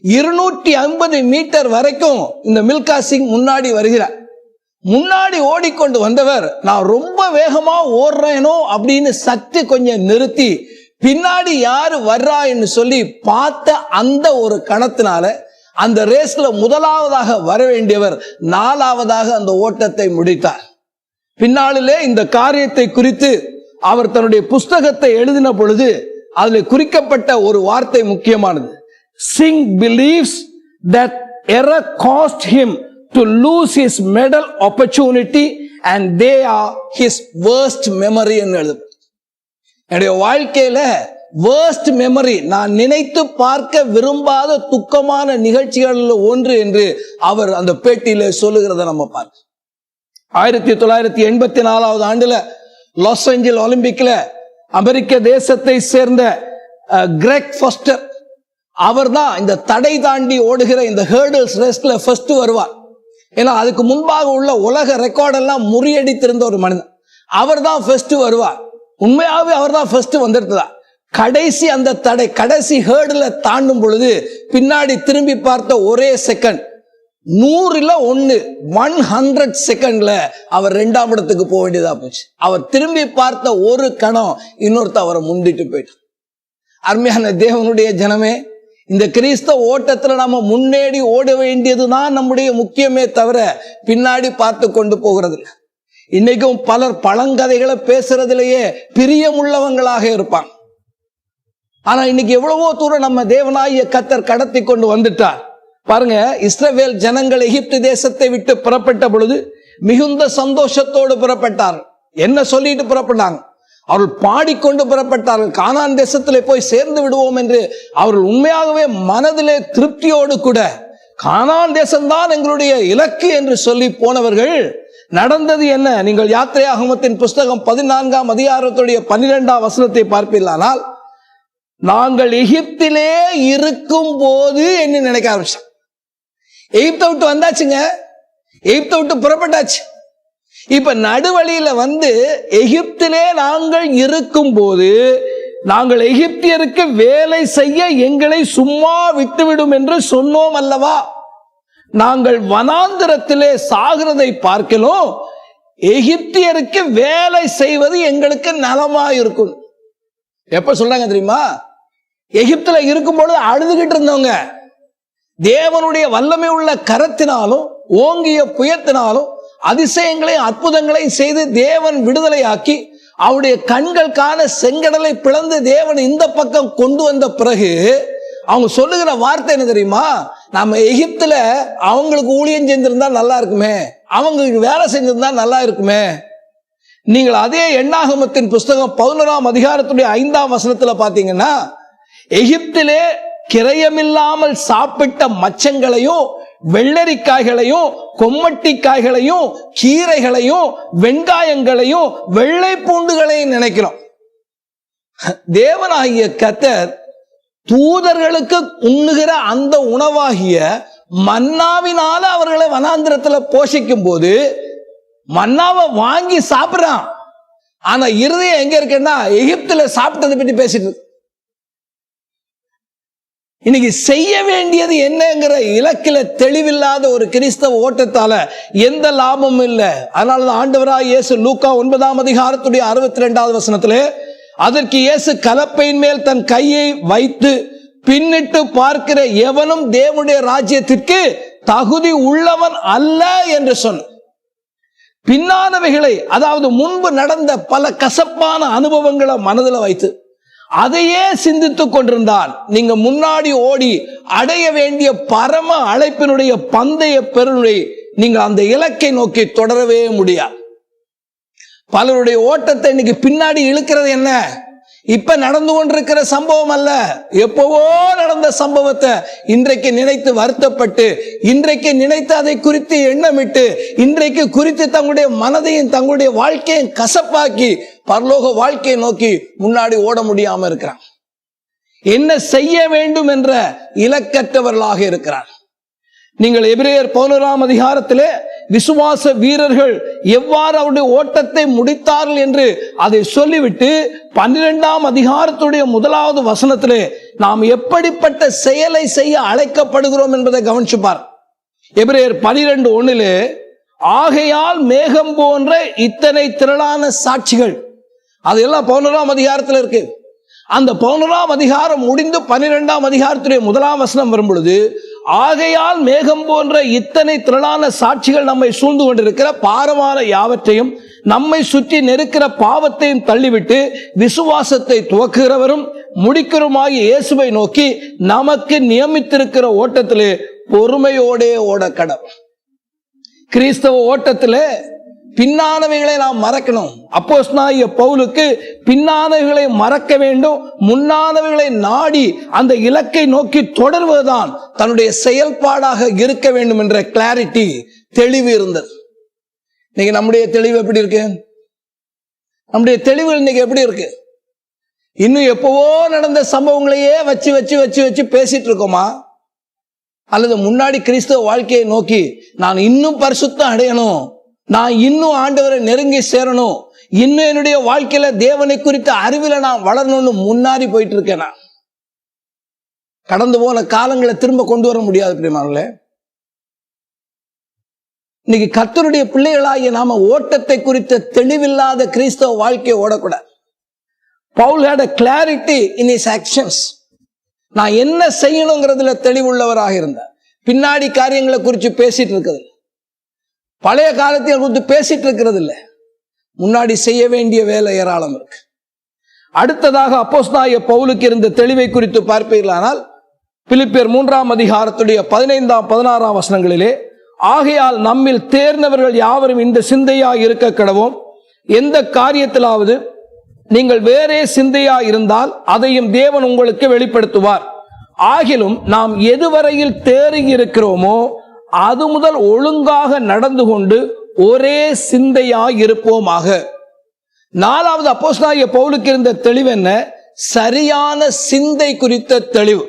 250 மீட்டர் வரைக்கும் இந்த மில்கா சிங் முன்னாடி வருகிறார். முன்னாடி ஓடிக்கொண்டு வந்தவர் நான் ரொம்ப வேகமா ஓடுறேனோ அப்படின்னு சற்று கொஞ்சம் நிறுத்தி பின்னாடி யாரு வர்றா என்று சொல்லி பார்த்த அந்த ஒரு கணத்தினால அந்த ரேஸ்ல முதலாவதாக வர வேண்டியவர் 4வதாக அந்த ஓட்டத்தை முடித்தார். பின்னாளிலே இந்த காரியத்தை குறித்து அவர் தன்னுடைய புஸ்தகத்தை எழுதின பொழுது அதில் குறிக்கப்பட்ட ஒரு வார்த்தை முக்கியமானது. Singh believes that error caused him to lose his medal opportunity and they are his worst memory என்று எழுது. என்னுடைய வாழ்க்கையில worst memory, நான் நினைத்து பார்க்க விரும்பாத துக்கமான நிகழ்ச்சிகளில் ஒன்று என்று அவர் அந்த பேட்டியில சொல்லுகிறத நம்ம பார்க்கிறோம். 1984 ஆண்டுல லாஸ் ஏஞ்சல் ஒலிம்பிக்ல அமெரிக்க தேசத்தை சேர்ந்த கிரெக் ஃபாஸ்டர் அவர் தான் இந்த தடை தாண்டி ஓடுகிற இந்த ஹேர்டில்ஸ் ரேஸ்ல ஃபர்ஸ்ட் வருவார். ஏன்னா அதுக்கு முன்பாக உள்ள உலக ரெக்கார்டெல்லாம் முறியடித்திருந்த ஒரு மனிதன். அவர் தான் ஃபர்ஸ்ட் வருவார். உண்மையாகவே அவர் தான் ஃபர்ஸ்ட் வந்திருந்ததா. கடைசி ஹேர்டில் தாண்டும் பொழுது பின்னாடி திரும்பி பார்த்த ஒரே செகண்ட் 100 செகண்ட்ல அவர் 2ஆம் இடத்துக்கு போக வேண்டியதா போச்சு. அவர் திரும்பி பார்த்த ஒரு கணம் இன்னொருத்த அவரை முந்திட்டு போயிட்டார். அருமையான தேவனுடைய ஜனமே, இந்த கிறிஸ்தவ ஓட்டத்துல நாம முன்னேறி ஓட வேண்டியதுதான் நம்முடைய முக்கியமே தவிர பின்னாடி பார்த்து கொண்டு போகிறது. இன்னைக்கும் பலர் பழங்கதைகளை பேசுறதுலயே பிரியமுள்ளவங்களாக இருப்பாங்க. ஆனா இன்னைக்கு எவ்வளவோ தூரம் நம்ம தேவனாகிய கர்த்தர் கடத்தி கொண்டு வந்துட்டார். பாருங்க, இஸ்ரவேல் ஜனங்கள் எகிப்து தேசத்தை விட்டு புறப்பட்ட பொழுது மிகுந்த சந்தோஷத்தோடு புறப்பட்டார்கள். என்ன சொல்லிட்டு புறப்பட்டாங்க? அவர்கள் பாடிக்கொண்டு புறப்பட்டார்கள். கானான் தேசத்திலே போய் சேர்ந்து விடுவோம் என்று அவர்கள் உண்மையாகவே மனதிலே திருப்தியோடு கூட கானான் தேசம்தான் எங்களுடைய இலக்கு என்று சொல்லி போனவர்கள். நடந்தது என்ன? நீங்கள் யாத்திரையாகமத்தின் புஸ்தகம் 14ஆம் அதிகாரத்துடைய 12ஆம் வசனத்தை பார்ப்பீர்களானால், நாங்கள் எகிப்திலே இருக்கும் போது என்ன நினைக்க ஆரம்பிச்சோம். எகிப்தை விட்டு வந்தாச்சுங்க, எகிப்தை விட்டு புறப்பட்டாச்சு. இப்ப நடுவழியில வந்து எகிப்திலே நாங்கள் இருக்கும் போது நாங்கள் எகிப்தியருக்கு வேலை செய்ய எங்களை சும்மா விட்டுவிடும் என்று சொன்னோம் அல்லவா? நாங்கள் வனாந்திரத்திலே சாகிறதை பார்க்கலாம், எகிப்தியருக்கு வேலை செய்வது எங்களுக்கு நலமாயிருக்கும். எப்ப சொல்றாங்க தெரியுமா? எகிப்துல இருக்கும் பொழுது அழுதுகிட்டு இருந்தவங்க தேவனுடைய வல்லமை உள்ள கரத்தினாலும் ஓங்கிய புயத்தினாலும் அதிசயங்களையும் அற்புதங்களையும் செய்து தேவன் விடுதலையாக்கி அவருடைய கண்கள் காண செங்கடலை பிளந்து தேவன் இந்த பக்கம் கொண்டு வந்த பிறகு அவங்க சொல்லுகிற வார்த்தை என்ன தெரியுமா? நம்ம எகிப்துல அவங்களுக்கு ஊழியம் செஞ்சிருந்தா நல்லா இருக்குமே, அவங்களுக்கு வேலை செஞ்சிருந்தா நல்லா இருக்குமே. நீங்கள் அதே எண்ணாகமத்தின் புஸ்தகம் 11ஆம் அதிகாரத்துடைய 5ஆம் வசனத்துல பாத்தீங்கன்னா, எகிப்திலே கிரயமில்லாமல் சாப்பிட்ட மச்சங்களையும் வெள்ளரிக்காய்களையும் கொம்மட்டிக்காய்களையும் கீரைகளையும் வெங்காயங்களையும் வெள்ளை பூண்டுகளையும் நினைக்கிறோம். தேவனாகிய கர்த்தர் தூதர்களுக்கு உண்ணுகிற அந்த உணவாகிய மன்னாவினால அவர்களை வனாந்திரத்துல போஷிக்கும் போது மன்னாவை வாங்கி சாப்பிடுறான். ஆனா இருதயம் எங்க இருக்குன்னா எகிப்துல சாப்பிட்டதை பற்றி பேசிட்டு இருக்கு. இன்னைக்கு செய்ய வேண்டியது என்னங்கிற இலக்கில தெளிவில்லாத ஒரு கிறிஸ்தவ ஓட்டத்தால எந்த லாபமும் இல்லை. அதனாலதான் ஆண்டவராய் இயேசு லூக்கா 9ஆம் அதிகாரத்துடைய 62வது வசனத்திலே, அதற்கு இயேசு கலப்பையின் மேல் தன் கையை வைத்து பின்னிட்டு பார்க்கிற எவனும் தேவனுடைய ராஜ்யத்திற்கு தகுதி உள்ளவன் அல்ல என்று சொன்னார். பின்னானவைகளை, அதாவது முன்பு நடந்த பல கசப்பான அனுபவங்களை மனதில் வைத்து அதையே சிந்தித்துக் கொண்டிருந்தால் நீங்க முன்னாடி ஓடி அடைய வேண்டிய பரம அழைப்பினுடைய பந்தய பெருமை நீங்க அந்த இலக்கை நோக்கி தொடரவே முடியாது. பலருடைய ஓட்டத்தை இன்னைக்கு பின்னாடி இழுக்கிறது என்ன? இப்ப நடந்து கொண்டிருக்கிற சம்பவம் அல்ல, எப்பவோ நடந்த சம்பவத்தை இன்றைக்கு நினைத்து வருத்தப்பட்டு, இன்றைக்கு நினைத்து அதை குறித்து எண்ணமிட்டு, இன்றைக்கு குறித்து தங்களுடைய மனதையும் தங்களுடைய வாழ்க்கையும் கசப்பாக்கி பரலோக வாழ்க்கையை நோக்கி முன்னாடி ஓட முடியாம இருக்கிறார். என்ன செய்ய வேண்டும் என்ற இலக்கற்றவர்களாக இருக்கிறார். நீங்கள் எபிரேயர் 11ஆம் அதிகாரத்திலே விசுவாச வீரர்கள் எவ்வாறு அவருடைய ஓட்டத்தை முடித்தார்கள் என்று அதை சொல்லிவிட்டு 12ஆம் அதிகாரத்துடைய 1வது வசனத்திலே நாம் எப்படிப்பட்ட செயலை செய்ய அழைக்கப்படுகிறோம் என்பதை கவனிச்சுப்பார். எபிரேயர் 12:1 ஆகையால் மேகம் போன்ற இத்தனை திரளான சாட்சிகள், அதெல்லாம் 11ஆம் அதிகாரத்தில் இருக்கு. அந்த 11ஆம் அதிகாரம் முடிந்து 12ஆம் அதிகாரத்துடைய 1ஆம் வசனம் வரும் பொழுது, ஆகையால் மேகம் போன்ற இத்தனை திரளான சாட்சிகள் நம்மை சூழ்ந்து கொண்டிருக்கிற பாரமான யாவற்றையும் நம்மை சுற்றி நெருக்கிற பாவத்தையும் தள்ளிவிட்டு விசுவாசத்தை துவக்குகிறவரும் முடிக்கிறவருமாகிய இயேசுவை நோக்கி நமக்கு நியமித்திருக்கிற ஓட்டத்திலே பொறுமையோடே ஓட கடவுள். கிறிஸ்தவ ஓட்டத்திலே பின்னானவைகளை நாம் மறக்கணும். அப்போஸ்தலனாகிய பவுலுக்கு பின்னானவைகளை மறக்க வேண்டும், முன்னானவைகளை நாடி அந்த இலக்கை நோக்கி தொடர்வதுதான் தன்னுடைய செயல்பாடாக இருக்க வேண்டும் என்ற கிளாரிட்டி, தெளிவு இருந்தது. இன்னைக்கு நம்முடைய தெளிவு எப்படி இருக்கு? நம்முடைய தெளிவு இன்னைக்கு எப்படி இருக்கு? இன்னும் எப்பவோ நடந்த சம்பவங்களையே வச்சு வச்சு வச்சு வச்சு பேசிட்டு இருக்கோமா? அல்லது முன்னாடி கிறிஸ்தவ வாழ்க்கையை நோக்கி நான் இன்னும் பரிசுத்தம் அடையணும், நான் இன்னும் ஆண்டவரை நெருங்கி சேரணும், இன்னும் என்னுடைய வாழ்க்கையில தேவனை குறித்த அறிவில நான் வளரணும்னு முன்னாடி போயிட்டு இருக்கேன். கடந்து போன காலங்களை திரும்ப கொண்டு வர முடியாது பிரியமானவர்களே. இன்னைக்கு கர்த்தருடைய பிள்ளைகளாகிய நாம ஓட்டத்தை குறித்த தெளிவில்லாத கிறிஸ்தவ வாழ்க்கையை ஓடக்கூடாது. Paul had a clarity in his actions. நான் என்ன செய்யணுங்கிறதுல தெளிவுள்ளவராக இருந்தார். பின்னாடி காரியங்களை குறித்து பேசிட்டு இருக்கிறது, பழைய காலத்தை குறித்து பேசிட்டு இருக்கிறது இல்லை, முன்னாடி செய்ய வேண்டிய வேலை ஏராளம் இருக்கு. அடுத்ததாக அப்போஸ்தலனாகிய பவுலுக்கு இருந்த தெளிவை குறித்து பார்ப்பீர்களானால் பிலிப்பியர் 3ஆம் அதிகாரத்துடைய 15ஆம் 16ஆம் வசனங்களிலே, ஆகையால் நம்மில் தேர்ந்தவர்கள் யாவரும் இந்த சிந்தையாய் இருக்க கடவோம், எந்த காரியத்திலாவது நீங்கள் வேறே சிந்தையாய் இருந்தால் அதையும் தேவன் உங்களுக்கு வெளிப்படுத்துவார். ஆகிலும் நாம் எதுவரையில் தேறி இருக்கிறோமோ அது முதல் ஒழுங்காக நடந்து கொண்டு ஒரே சிந்தையாய் இருப்போமாக. 4வது அப்போஸ்தலனாகிய பவுலுக்கு இருந்த தெளிவு என்ன? சரியான சிந்தை குறித்த தெளிவு.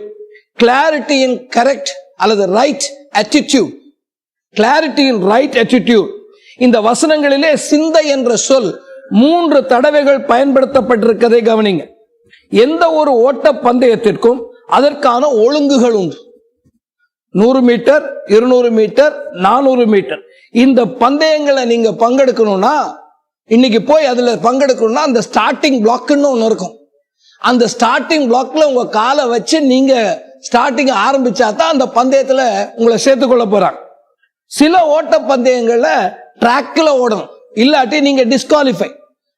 கிளாரிட்டி இன் கரெக்ட் அல்லது ரைட் attitude. கிளாரிட்டி இன் ரைட் attitude. இந்த வசனங்களிலே சிந்தை என்ற சொல் 3 தடவைகள் பயன்படுத்தப்பட்டிருக்கதை கவனிங்க. எந்த ஒரு ஓட்ட பந்தயத்திற்கும் அதற்கான ஒழுங்குகள் உண்டு. 100 மீட்டர், 200 மீட்டர், 400 மீட்டர், இந்த பந்தயங்களை நீங்க பங்கெடுக்கணும்னா, இன்னைக்கு போய் அதுல பங்கெடுக்கணும்னா அந்த ஸ்டார்டிங் பிளாக்னு ஒன்று இருக்கும். அந்த ஸ்டார்டிங் பிளாக்ல உங்க காலை வச்சு நீங்க ஸ்டார்டிங் ஆரம்பிச்சா தான் அந்த பந்தயத்துல உங்களை சேர்த்துக்கொள்ள போறாங்க. சில ஓட்ட பந்தயங்கள்ல ட்ராக்ல ஓடணும், இல்லாட்டி நீங்க டிஸ்குவாலிஃபை.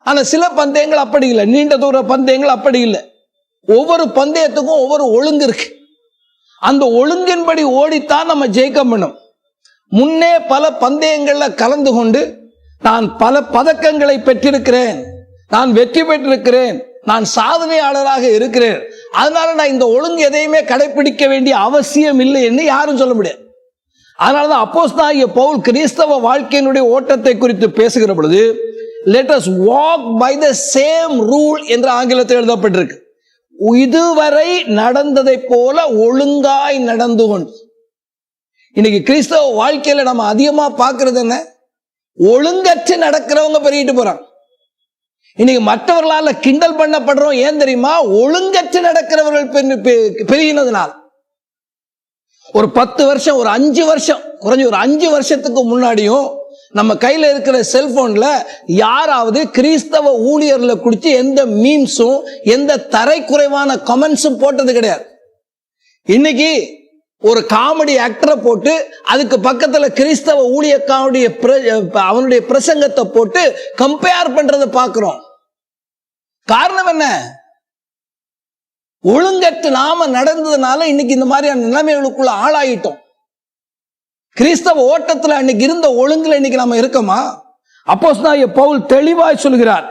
ஆனா சில பந்தயங்கள் அப்படி இல்லை, நீண்ட தூர பந்தயங்கள் அப்படி இல்லை. ஒவ்வொரு பந்தயத்துக்கும் ஒவ்வொரு ஒழுங்கு இருக்கு. அந்த ஒழுங்கின்படி ஓடித்தான் நம்ம ஜெயிக்க முடியும். முன்னே பல பந்தயங்கள்ல கலந்து கொண்டு நான் பல பதக்கங்களை பெற்றிருக்கிறேன், நான் வெற்றி பெற்றிருக்கிறேன், நான் சாதனையாளராக இருக்கிறேன், அதனால நான் இந்த ஒழுங்கு எதையுமே கடைபிடிக்க வேண்டிய அவசியம் இல்லை என்று யாரும் சொல்ல முடியாது. அதனாலதான் அப்போஸ்தலனாகிய பவுல் கிறிஸ்தவ வாழ்க்கையினுடைய ஓட்டத்தை குறித்து பேசுகிற பொழுது let us walk by the same rule என்று ஆங்கிலத்தில் எழுதப்பட்டிருக்கு. இதுவரை நடந்ததை போல ஒழுங்காய் நடந்து கொண்டு. இன்னைக்கு கிறிஸ்தவ வாழ்க்கையில நம்ம அதிகமா பார்க்கிறது என்ன? ஒழுங்கற்று நடக்கிறவங்க பெருகிட்டு போறாங்க. இன்னைக்கு மற்றவர்களால கிண்டல் பண்ணப்படுறோம். ஏன் தெரியுமா? ஒழுங்கற்று நடக்கிறவர்கள் பெருகினதுனால். ஒரு 10 வருஷம், ஒரு 5 வருஷம், குறைஞ்ச ஒரு 5 வருஷத்துக்கு முன்னாடியும் நம்ம கையில இருக்கிற செல்போன்ல யாராவது கிறிஸ்தவ ஊழியர்ல குறித்து எந்த மீம்ஸும் எந்த தரை குறைவான கமெண்ட்ஸும் போட்டது கிடையாது. இன்னைக்கு ஒரு காமெடி ஆக்டரை போட்டு அதுக்கு பக்கத்துல கிறிஸ்தவ ஊழியக்காவுடைய அவனுடைய பிரசங்கத்தை போட்டு கம்பேர் பண்றதை பார்க்கிறோம். காரணம் என்ன? ஒழுங்கற்று நாம நடந்ததுனால இன்னைக்கு இந்த மாதிரியான நிலைமைகளுக்குள்ள ஆளாயிட்டோம். கிறிஸ்தவ ஓட்டத்துல அன்னைக்கு இருந்த ஒழுங்குல இன்னைக்கு நாம இருக்கோமா? அப்போஸ்தலனாகிய பவுல் தெளிவாய் சொல்கிறார்,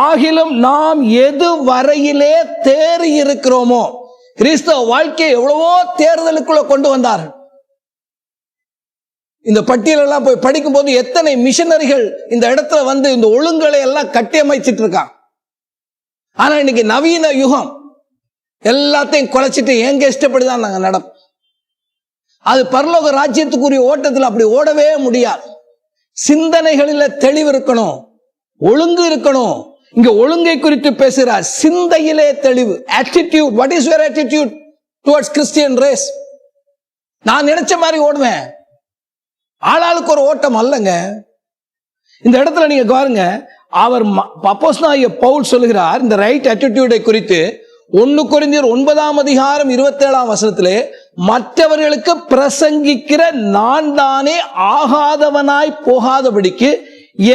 ஆகிலும் நாம் எது வரையிலே தேறி இருக்கிறோமோ. கிறிஸ்தவ வாழ்க்கையை எவ்வளவோ தேர்தலுக்குள்ள கொண்டு வந்தார்கள். இந்த பட்டியலெல்லாம் போய் படிக்கும் போது எத்தனை மிஷனரிகள் இந்த இடத்துல வந்து இந்த ஒழுங்குகளை எல்லாம் கட்டியமைச்சிட்டு இருக்காங்க. ஆனா இன்னைக்கு நவீன யுகம் எல்லாத்தையும் குலைச்சிட்டு எங்க இஷ்டப்படிதான் நாங்க நடப்போம். அது பரலோக ராஜ்யத்துக்குரிய ஓட்டத்தில் அப்படி ஓடவே முடியாது. சிந்தனைகளில தெளிவு இருக்கணும், ஒழுங்கு இருக்கணும். இங்க ஒழுங்கை குறித்து பேசுகிறார். சிந்தையிலே தெளிவு. attitude. What is your attitude towards Christian race? நான் நினைச்ச மாதிரி ஓடுவேன். ஆளாளுக்கு ஒரு ஓட்டம் அல்லங்க. இந்த இடத்துல நீங்க பாருங்க, அவர் அப்போஸ்தலனாகிய பவுல் சொல்லுகிறார் இந்த ரைட் attitude குறித்து 1 கொரிந்தியர் 9:27 மற்றவர்களுக்கு பிரசங்கிக்கிற நான் தானே ஆகாதவனாய் போகாதபடிக்கு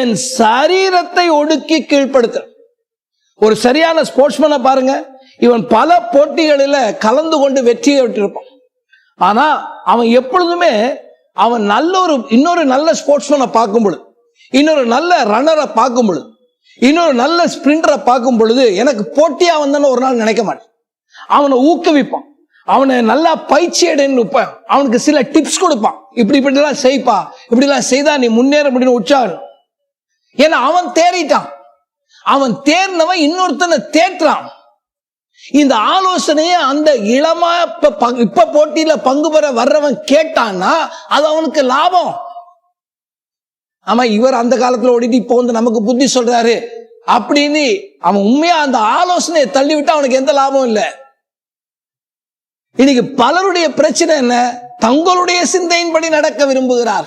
என் சரீரத்தை ஒடுக்கி கீழ்ப்படுத்த. ஒரு சரியான ஸ்போர்ட்ஸ்மேனை பாருங்க, இவன் பல போட்டிகளில் கலந்து கொண்டு வெற்றியை விட்டிருப்பான். ஆனா அவன் எப்பொழுதுமே அவன் இன்னொரு நல்ல ஸ்போர்ட்ஸ்மேனை பார்க்கும் பொழுது, இன்னொரு நல்ல ரன்னரை பார்க்கும் பொழுது, இன்னொரு நல்ல ஸ்பிரிண்டரை பார்க்கும் பொழுது எனக்கு போட்டியா வந்தன்னு ஒரு நாள் நினைக்க மாட்டேன். அவனை ஊக்குவிப்பான், அவனை நல்லா பயிற்சி எடுன்னு வைப்பான், அவனுக்கு சில டிப்ஸ் கொடுப்பான். இப்படிலாம் செய்ப்பா, இப்படிலாம் செய்தா நீ முன்னேற முடியும் உற்சாகம். ஏன்னா அவன் தேறிட்டான். அவன் தேர்ந்தவன் இன்னொருத்தனை தேற்றான். இந்த ஆலோசனையை அந்த இளமா இப்ப போட்டியில பங்கு பெற வர்றவன் கேட்டான்னா அது அவனுக்கு லாபம். ஆமா, இவர் அந்த காலத்துல ஓடிட்டு இப்போ வந்து நமக்கு புத்தி சொல்றாரு அப்படின்னு அவன் உண்மையா அந்த ஆலோசனையை தள்ளிவிட்டா அவனுக்கு எந்த லாபம் இல்லை. இன்னைக்கு பலருடைய பிரச்சனை என்ன? தங்களுடைய சிந்தையின்படி நடக்க விரும்புகிறார்.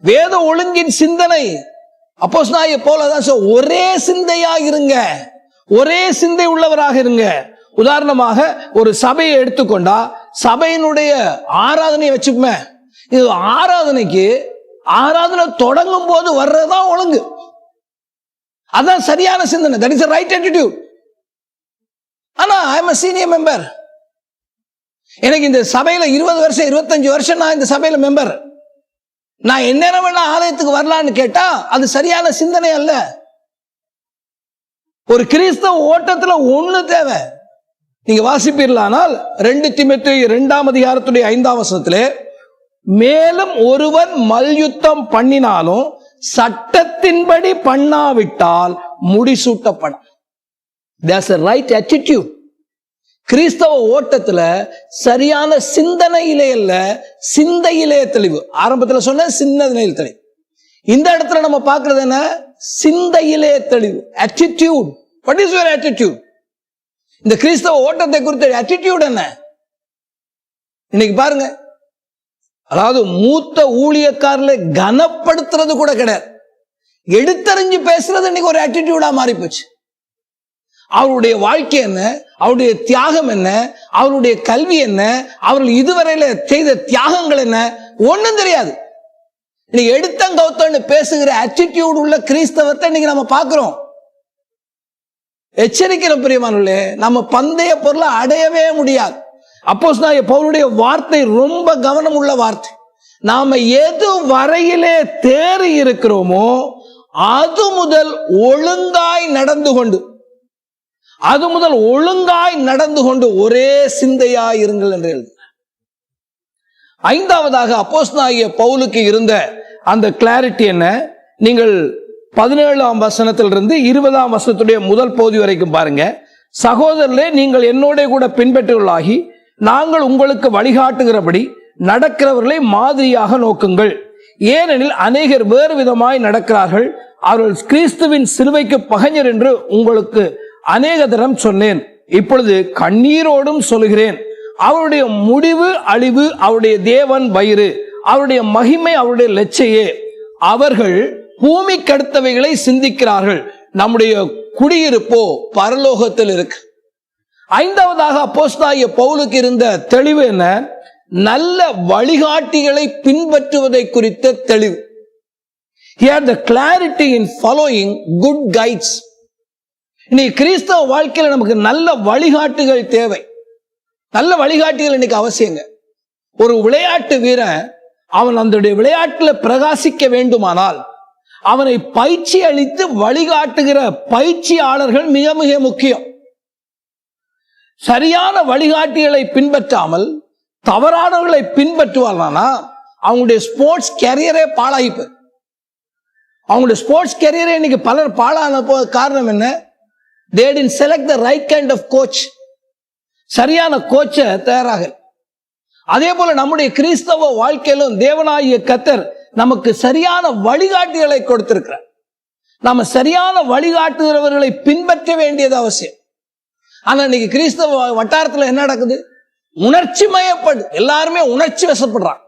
வேத ஒழுங்கின் சிந்தனை அப்போஸ்தலனாகிய பவுல் தான் ஒரே சிந்தையா இருங்க, ஒரே சிந்தை உள்ளவராக இருங்க. உதாரணமாக ஒரு சபையை எடுத்துக்கொண்டா சபையினுடைய ஆராதனையை வச்சுப்போமே, இது ஆராதனை தொடங்கும் போது வர்றதுதான் ஒழுங்கு. அதான் சரியான சிந்தனை. that is the right attitude. ஆனா I am a senior member. எனக்கு இந்த சபையில 20 வருஷம் 25 வருஷம் நான் இந்த சபையில மெம்பர். நான் என்ன வேணா ஆலயத்துக்கு வரலான்னு கேட்டா அது சரியான சிந்தனை அல்ல. ஒரு கிறிஸ்தவ ஓட்டத்துல ஒண்ணு தேவை. நீங்க வாசிப்பீர்களானால் 2 தீமோத்தேயு 2:5 மேலும் ஒருவன் மல்யுத்தம் பண்ணினாலும் சட்டத்தின்படி பண்ணாவிட்டால் முடிசூட்டப்படும். That's a right attitude. கிறிஸ்தவ ஓட்டத்துல சரியான சிந்தனையிலே அல்ல, சிந்தையிலே தெளிவு. ஆரம்பத்தில் சொன்ன சிந்தனையில் தெளிவு. இந்த இடத்துல நம்ம பார்க்கிறது என்ன? சிந்தையிலே தெளிவு. attitude. What is your attitude? இந்த கிறிஸ்தவ ஓட்டத்தை குறித்த attitude என்ன? இன்னைக்கு பாருங்க, அதாவது மூத்த ஊழியக்காரர்களை கனப்படுத்துறது கூட கிடையாது, எடுத்தறிஞ்சு பேசுறது இன்னைக்கு ஒரு attitude-ஆ மாறி போச்சு. அவருடைய வாழ்க்கை என்ன, அவருடைய தியாகம் என்ன, அவருடைய கல்வி என்ன, அவர்கள் இதுவரையில செய்த தியாகங்கள் என்ன, ஒண்ணும் தெரியாது. இன்னைக்கு எடுத்தங்கவுத்தன்னு பேசுகிற attitude உள்ள கிறிஸ்தவத்தை இன்னைக்கு நம்ம பார்க்கிறோம். எச்சரிக்கிறோம் பிரியமானவர்களே, நம்ம பந்தய பொருளை அடையவே முடியாது. அப்போஸ்தலனாகிய பவுலுடைய வார்த்தை ரொம்ப கவனம் உள்ள வார்த்தை. நாம எது வரையிலே தேறி இருக்கிறோமோ அது முதல் ஒழுங்காய் நடந்து கொண்டு ஒரே சிந்தையாய் இருங்கள் என்று எழுதினார். 5வதாக அப்போஸ்தலனாகிய பவுலுக்கு இருந்த அந்த கிளாரிட்டி என்ன? நீங்கள் 17ஆம் வசனத்திலிருந்து 20ஆம் வசனத்துடைய முதல் பகுதி வரைக்கும் பாருங்க. சகோதரர்களே, நீங்கள் என்னோட கூட பின்பற்றுவர்களாகி நாங்கள் உங்களுக்கு வழிகாட்டுகிறபடி நடக்கிறவர்களை மாதிரியாக நோக்குங்கள். ஏனெனில் அநேகர் வேறு விதமாய் நடக்கிறார்கள். அவர்கள் கிறிஸ்துவின் சிலுவைக்கு பகைஞர் என்று உங்களுக்கு அநேக தரம் சொன்னேன். இப்பொழுது கண்ணீரோடும் சொல்கிறேன், அவருடைய முடிவு அழிவு, அவருடைய தேவன் வயிறு, அவருடைய மகிமை அவருடைய லட்சையே. அவர்கள் பூமிக்கு அடுத்தவைகளை சிந்திக்கிறார்கள், நம்முடைய குடியிருப்போ பரலோகத்தில் இருக்கு. 5வதாக அப்போஸ்தலனாகிய பவுலுக்கு இருந்த தெளிவு என்ன? நல்ல வழிகாட்டிகளை பின்பற்றுவதை குறித்த தெளிவு. He had the clarity in following good guides. இன்னைக்கு கிறிஸ்தவ வாழ்க்கையில நமக்கு நல்ல வழிகாட்டுகள் தேவை. நல்ல வழிகாட்டிகள் இன்னைக்கு அவசியங்க. ஒரு விளையாட்டு வீரன் அவன் அந்த விளையாட்டுல பிரகாசிக்க வேண்டுமானால் அவனை பயிற்சி அளித்து வழிகாட்டுகிற பயிற்சியாளர்கள் மிக மிக முக்கியம். சரியான வழிகாட்டிகளை பின்பற்றாமல் தவறானவர்களை பின்பற்றுவார்களா அவங்களுடைய ஸ்போர்ட்ஸ் கேரியரே பாழாயிப்பு. அவங்களுடைய ஸ்போர்ட்ஸ் கேரியரே இன்னைக்கு பலர் பாழான காரணம் என்ன? they didn't select the right kind of coach. சரியான கோச்சை தயாராக. அதே போல நம்முடைய கிறிஸ்தவ வாழ்க்கையிலும் தேவனாகிய கர்த்தர் நமக்கு சரியான வழிகாட்டிகளை கொடுத்திருக்கிறார். நாம சரியான வழிகாட்டுகிறவர்களை பின்பற்ற வேண்டியது அவசியம். ஆனா இன்னைக்கு கிறிஸ்தவ வட்டாரத்துல என்ன நடக்குது? உணர்ச்சி மயப்படு எல்லாருமே உணர்ச்சி வசப்படுறாங்க.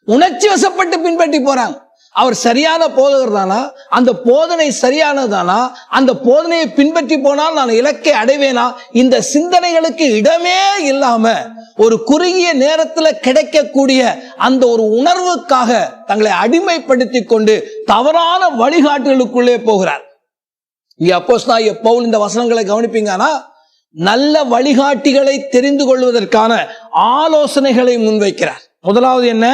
உணர்ச்சி வசப்பட்டு பின்பற்றி போறாங்க. அவர் சரியான போதகர் தானா? அந்த போதனை சரியானதானா? அந்த போதனையை பின்பற்றி போனால் நான் இலக்கை அடைவேனா? இந்த சிந்தனைகளுக்கு இடமே இல்லாம ஒரு குறுகிய நேரத்தில் கிடைக்கக்கூடிய அந்த ஒரு உணர்வுக்காக தங்களை அடிமைப்படுத்தி கொண்டு தவறான வழிகாட்டுகளுக்குள்ளே போகிறார். அப்போஸ்தலனாகிய பவுல் இந்த வசனங்களை கவனிப்பீங்கன்னா நல்ல வழிகாட்டிகளை தெரிந்து கொள்வதற்கான ஆலோசனைகளை முன்வைக்கிறார். முதலாவது என்ன?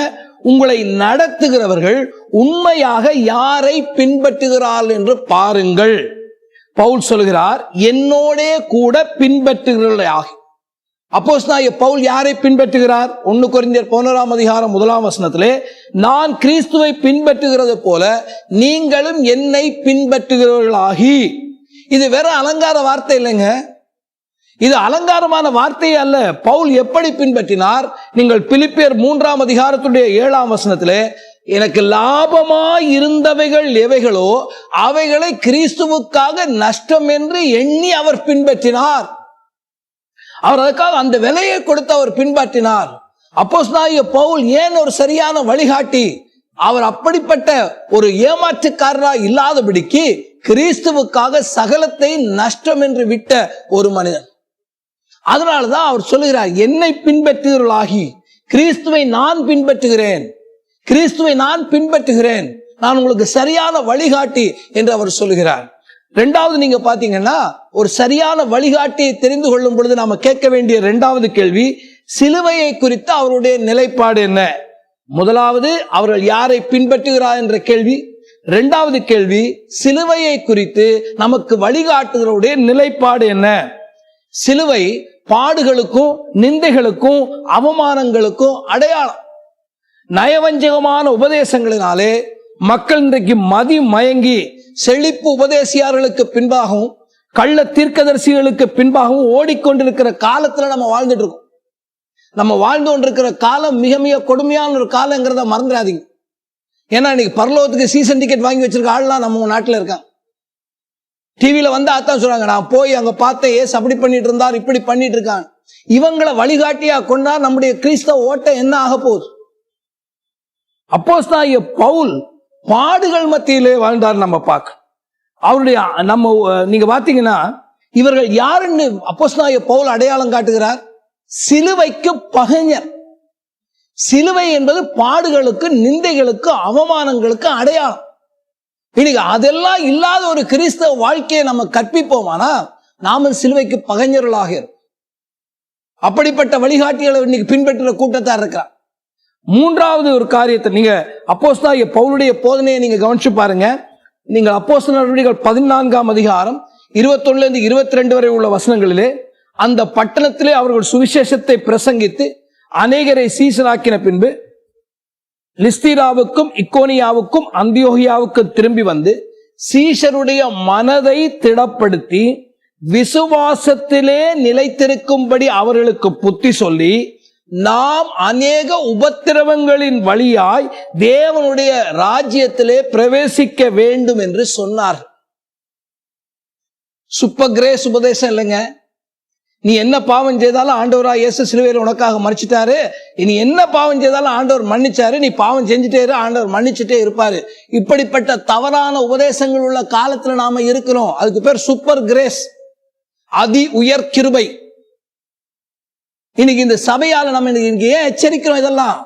உங்களை நடத்துகிறவர்கள் உண்மையாக யாரை பின்பற்றுகிறார்கள் என்று பாருங்கள். பவுல் சொல்கிறார், என்னோடே கூட பின்பற்றுகிறவர்களாக. அப்போஸ்தலனாகிய பவுல் யாரை பின்பற்றுகிறார்? 1 கொரிந்தியர் 11 அதிகாரம் 1 வசனத்திலே, நான் கிறிஸ்துவை பின்பற்றுகிறது போல நீங்களும் என்னை பின்பற்றுகிறவர்களாகி. இது வேற அலங்கார வார்த்தை இல்லைங்க. இது அலங்காரமான வார்த்தையே அல்ல. பவுல் எப்படி பின்பற்றினார்? நீங்கள் பிலிப்பியர் 3 அதிகாரத்துடைய 7 வசனத்திலே, எனக்கு லாபமாய் இருந்தவைகள் எவைகளோ அவைகளை கிறிஸ்துவுக்காக நஷ்டம் என்று எண்ணி அவர் பின்பற்றினார். அவர் அதுக்காக அந்த விலையை கொடுத்து அவர் பின்பற்றினார். அப்போஸ்தலனாகிய பவுல் ஏன் ஒரு சரியான வழிகாட்டி? அவர் அப்படிப்பட்ட ஒரு ஏமாற்றுக்காரராக இல்லாதபடிக்கு கிறிஸ்துவுக்காக சகலத்தை நஷ்டம் என்று விட்ட ஒரு மனிதன். அதனாலதான் அவர் சொல்லுகிறார், என்னை பின்பற்றுகிறவர்களாகி. கிறிஸ்துவை நான் பின்பற்றுகிறேன், கிறிஸ்துவை நான் பின்பற்றுகிறேன், நான் உங்களுக்கு சரியான வழிகாட்டி என்று அவர் சொல்லுகிறார். இரண்டாவது நீங்க பாத்தீங்கன்னா ஒரு சரியான வழிகாட்டியை தெரிந்து கொள்ளும் பொழுது நாம கேட்க வேண்டிய இரண்டாவது கேள்வி, சிலுவையை குறித்து அவருடைய நிலைப்பாடு என்ன? முதலாவது அவர்கள் யாரை பின்பற்றுகிறார் என்ற கேள்வி. இரண்டாவது கேள்வி, சிலுவையை குறித்து நமக்கு வழிகாட்டுகிறவருடைய நிலைப்பாடு என்ன? சிலுவை பாடுகளுக்கும் நிந்தைகளுக்கும் அவமானங்களுக்கும் அடையாளம். நயவஞ்சகமான உபதேசங்களினாலே மக்கள் இன்றைக்கு மதி மயங்கி செழிப்பு உபதேசியார்களுக்கு பின்பாகவும் கள்ள தீர்க்கதரிசிகளுக்கு பின்பாகவும் ஓடிக்கொண்டிருக்கிற காலத்துல நம்ம வாழ்ந்துட்டு இருக்கோம். நம்ம வாழ்ந்து கொண்டிருக்கிற காலம் மிக மிக கொடுமையான ஒரு காலங்கிறத மறந்துடாதீங்க. ஏன்னா இன்னைக்கு பரலோகத்துக்கு சீசன் டிக்கெட் வாங்கி வச்சிருக்க ஆள்லாம் நம்ம நாட்டில் இருக்காங்க. டிவியில வந்து அதான் சொல்றாங்க, நான் போய் அங்க பார்த்தேன், ஏசு அப்படி பண்ணிட்டு இருந்தார், இப்படி பண்ணிட்டு இருக்காங்க. இவங்களை வழிகாட்டியா கொண்டா நம்முடைய கிறிஸ்தவ ஓட்டம் என்ன ஆக போகுது? அப்போஸ்தலனாகிய பவுல் பாடுகள் மத்தியிலே வாழ்ந்தார். நம்ம பார்க்க அவருடைய நீங்க பாத்தீங்கன்னா இவர்கள் யாருன்னு அப்போஸ்தலனாகிய பவுல் அடையாளம் காட்டுகிறார். சிலுவைக்கு பகைஞர். சிலுவை என்பது பாடுகளுக்கு நிந்தைகளுக்கு அவமானங்களுக்கு அடையாளம். இன்னைக்கு அதெல்லாம் இல்லாத ஒரு கிறிஸ்தவ வாழ்க்கையை நம்ம கற்பிப்போமானா நாம சிலுவைக்கு பகைஞர்களாக இருக்கும். அப்படிப்பட்ட வழிகாட்டிகளை இன்னைக்கு பின்பற்றுற கூட்டத்தார் இருக்கிறார். மூன்றாவது ஒரு காரியத்தை நீங்க அப்போஸ்தலனாகிய பவுலுடைய போதனையை நீங்க கவனிச்சு பாருங்க. நீங்கள் அப்போஸ்தலர் நடவடிக்கைகள் 14 அதிகாரம் 21 22 வரை உள்ள வசனங்களிலே, அந்த பட்டணத்திலே அவர்கள் சுவிசேஷத்தை பிரசங்கித்து அநேகரை சீசராக்கின பின்பு லிஸ்தீராவுக்கும் இக்கோனியாவுக்கும் அந்தியோகியாவுக்கும் திரும்பி வந்து சீஷருடைய மனதை திடப்படுத்தி விசுவாசத்திலே நிலைத்திருக்கும்படி அவர்களுக்கு புத்தி சொல்லி, நாம் அநேக உபத்திரவங்களின் வழியாய் தேவனுடைய ராஜ்யத்திலே பிரவேசிக்க வேண்டும் என்று சொன்னார். சூப்பர் கிரேஸ் உபதேசம் இல்லைங்க. நீ என்ன பாவம் செய்தாலும் ஆண்டவராக இயேசு சிலுவையில் உனக்காக மன்னிச்சிட்டாரு. நீ என்ன பாவம் செய்தாலும் ஆண்டவர் மன்னிச்சாரு. நீ பாவம் செஞ்சுட்டே இரு, ஆண்டவர் மன்னிச்சுட்டே இருப்பாரு. இப்படிப்பட்ட தவறான உபதேசங்கள் உள்ள காலத்துல நாம இருக்கிறோம். அதுக்கு பேர் சூப்பர் கிரேஸ், அதி உயர் கிருபை. இன்னைக்கு இந்த சபையால நம்ம இன்னைக்கு ஏன் எச்சரிக்கிறோம்? இதெல்லாம்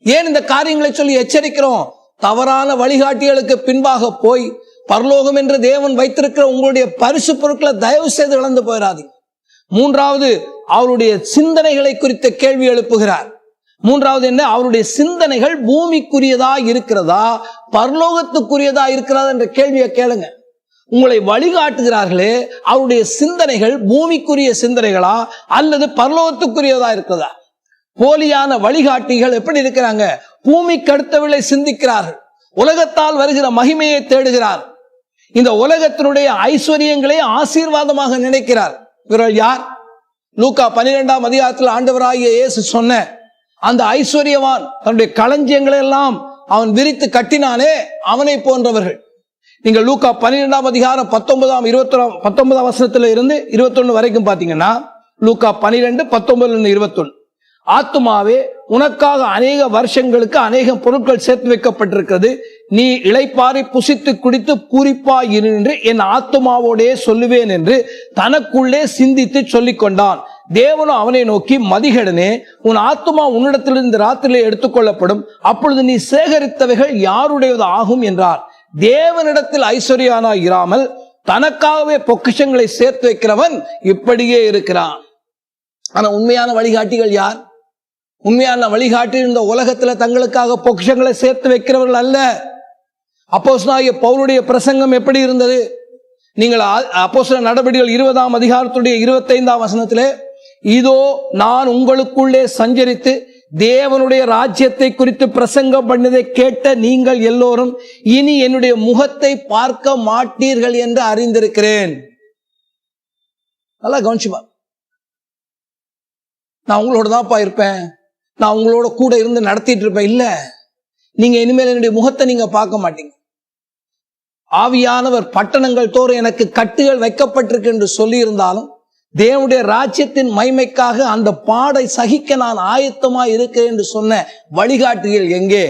ஏன் இந்த காரியங்களை சொல்லி எச்சரிக்கிறோம்? தவறான வழிகாட்டிகளுக்கு பின்பாக போய் பரலோகம் என்று தேவன் வைத்திருக்கிற உங்களுடைய பரிசு பொருட்களை தயவு செய்து இழந்து போயிடாதீங்க. மூன்றாவது, அவருடைய சிந்தனைகளை குறித்த கேள்வி எழுப்புகிறார். மூன்றாவது என்ன? அவருடைய சிந்தனைகள் பூமிக்குரியதா இருக்கிறதா, பரலோகத்துக்குரியதா இருக்கிறதா என்ற கேள்வியை கேளுங்க. உங்களை வழிகாட்டுகிறார்களே, அவருடைய சிந்தனைகள் பூமிக்குரிய சிந்தனைகளா அல்லது பரலோகத்துக்குரியதா இருக்கிறதா? போலியான வழிகாட்டிகள் எப்படி இருக்கிறாங்க? பூமிக்கு அடுத்தவர்களை சிந்திக்கிறார்கள், உலகத்தால் வருகிற மகிமையை தேடுகிறார், இந்த உலகத்தினுடைய ஐஸ்வர்யங்களை ஆசீர்வாதமாக நினைக்கிறார். இவர்கள் யார்? லூக்கா 12ஆம் அதிகாரத்தில் ஆண்டவராகிய இயேசு சொன்ன அந்த ஐஸ்வர்யவான் தன்னுடைய களஞ்சியங்களை எல்லாம் அவன் விரித்து கட்டினானே, அவனை போன்றவர்கள். நீங்கள் லூக்கா 12ஆம் அதிகாரம் 19 வசனத்துல இருந்து 21 வரைக்கும் பாத்தீங்கன்னா, லூக்கா 12:19-21, ஆத்துமாவே, உனக்காக அநேக வருஷங்களுக்கு அநேக பொருட்கள் சேர்த்து வைக்கப்பட்டிருக்கிறது, நீ இளைப்பாறை புசித்து குடித்து பூரிப்பாய் இரு என்று என் ஆத்துமாவோடே சொல்லுவேன் என்று தனக்குள்ளே சிந்தித்து சொல்லிக் கொண்டான். தேவனும் அவனை நோக்கி, மதிகடனே, உன் ஆத்துமா உன்னிடத்திலிருந்து ராத்திரிலே எடுத்துக்கொள்ளப்படும், அப்பொழுது நீ சேகரித்தவைகள் யாருடையது ஆகும் என்றார். தேவனிடத்தில் ஐஸ்வர்யானாய் இராமல் தனக்காகவே பொக்கிஷங்களை சேர்த்து வைக்கிறவன் இப்படியே இருக்கிறான். ஆனா உண்மையான வழிகாட்டிகள் யார்? உண்மையான வழிகாட்டி இந்த உலகத்துல தங்களுக்காக பொக்கிஷங்களை சேர்த்து வைக்கிறவர்கள் அல்ல. அப்போஸ்தலனாகிய பவுலுடைய பிரசங்கம் எப்படி இருந்தது? நீங்கள் அப்போஸ்தலர் நடபடிகள் 20ஆம் அதிகாரத்துடைய 25ஆம் வசனத்திலே, இதோ நான் உங்களுக்குள்ளே சஞ்சரித்து தேவனுடைய ராஜ்யத்தை குறித்து பிரசங்கம் பண்ணதை கேட்ட நீங்கள் எல்லோரும் இனி என்னுடைய முகத்தை பார்க்க மாட்டீர்கள் என்று அறிந்திருக்கிறேன். நல்லா கவனிச்சுப்பா. நான் உங்களோட தான்ப்பா இருப்பேன், நான் உங்களோட கூட இருந்து நடத்திட்டு இருப்பேன். இல்ல, நீங்க இனிமேல் என்னுடைய முகத்தை நீங்க பார்க்க மாட்டீங்க. ஆவியானவர் பட்டணங்கள் தோறும் எனக்கு கட்டுகள் வைக்கப்பட்டிருக்கு என்று சொல்லி இருந்தாலும், தேவனுடைய ராஜ்யத்தின் மகிமைக்காக அந்த பாடை சகிக்க நான் ஆயத்தமா இருக்கிறேன் என்று சொன்ன வழிகாட்டிகள் எங்கே?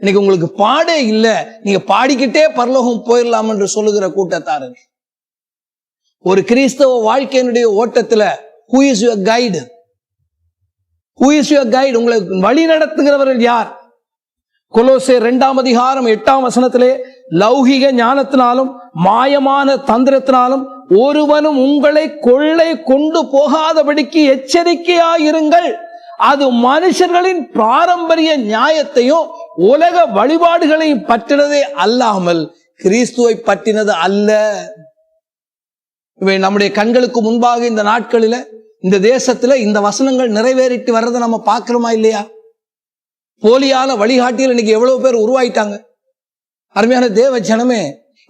இன்னைக்கு உங்களுக்கு பாடே இல்லை, நீங்க பாடிக்கிட்டே பரலோகம் போயிடலாம் என்று சொல்லுகிற கூட்டத்தாருங்க. ஒரு கிறிஸ்தவ வாழ்க்கையினுடைய ஓட்டத்துல who is your guide? Who is your guide? உங்களை வழி நடத்துகிறவர்கள் யார்? கொலோசேயர் 2ஆம் அதிகாரம் 8ஆம் வசனத்திலே, லௌகிக ஞானத்தினாலும் மாயமான தந்திரத்தினாலும் ஒருவனும் உங்களை கொள்ளை கொண்டு போகாதபடிக்கு எச்சரிக்கையாயிருங்கள். அது மனுஷர்களின் பாரம்பரிய நியாயத்தையும் உலக வழிபாடுகளையும் பற்றினதே அல்லாமல் கிறிஸ்துவை பற்றினது அல்ல. இவை நம்முடைய கண்களுக்கு முன்பாக இந்த நாட்களில இந்த தேசத்துல இந்த வசனங்கள் நிறைவேறிட்டு வர்றதை நம்ம பார்க்கிறோமா இல்லையா? போலியான வழிகாட்டிகள் இன்னைக்கு எவ்வளவு பேர் உருவாயிட்டாங்க. அருமையான தேவ ஜனமே,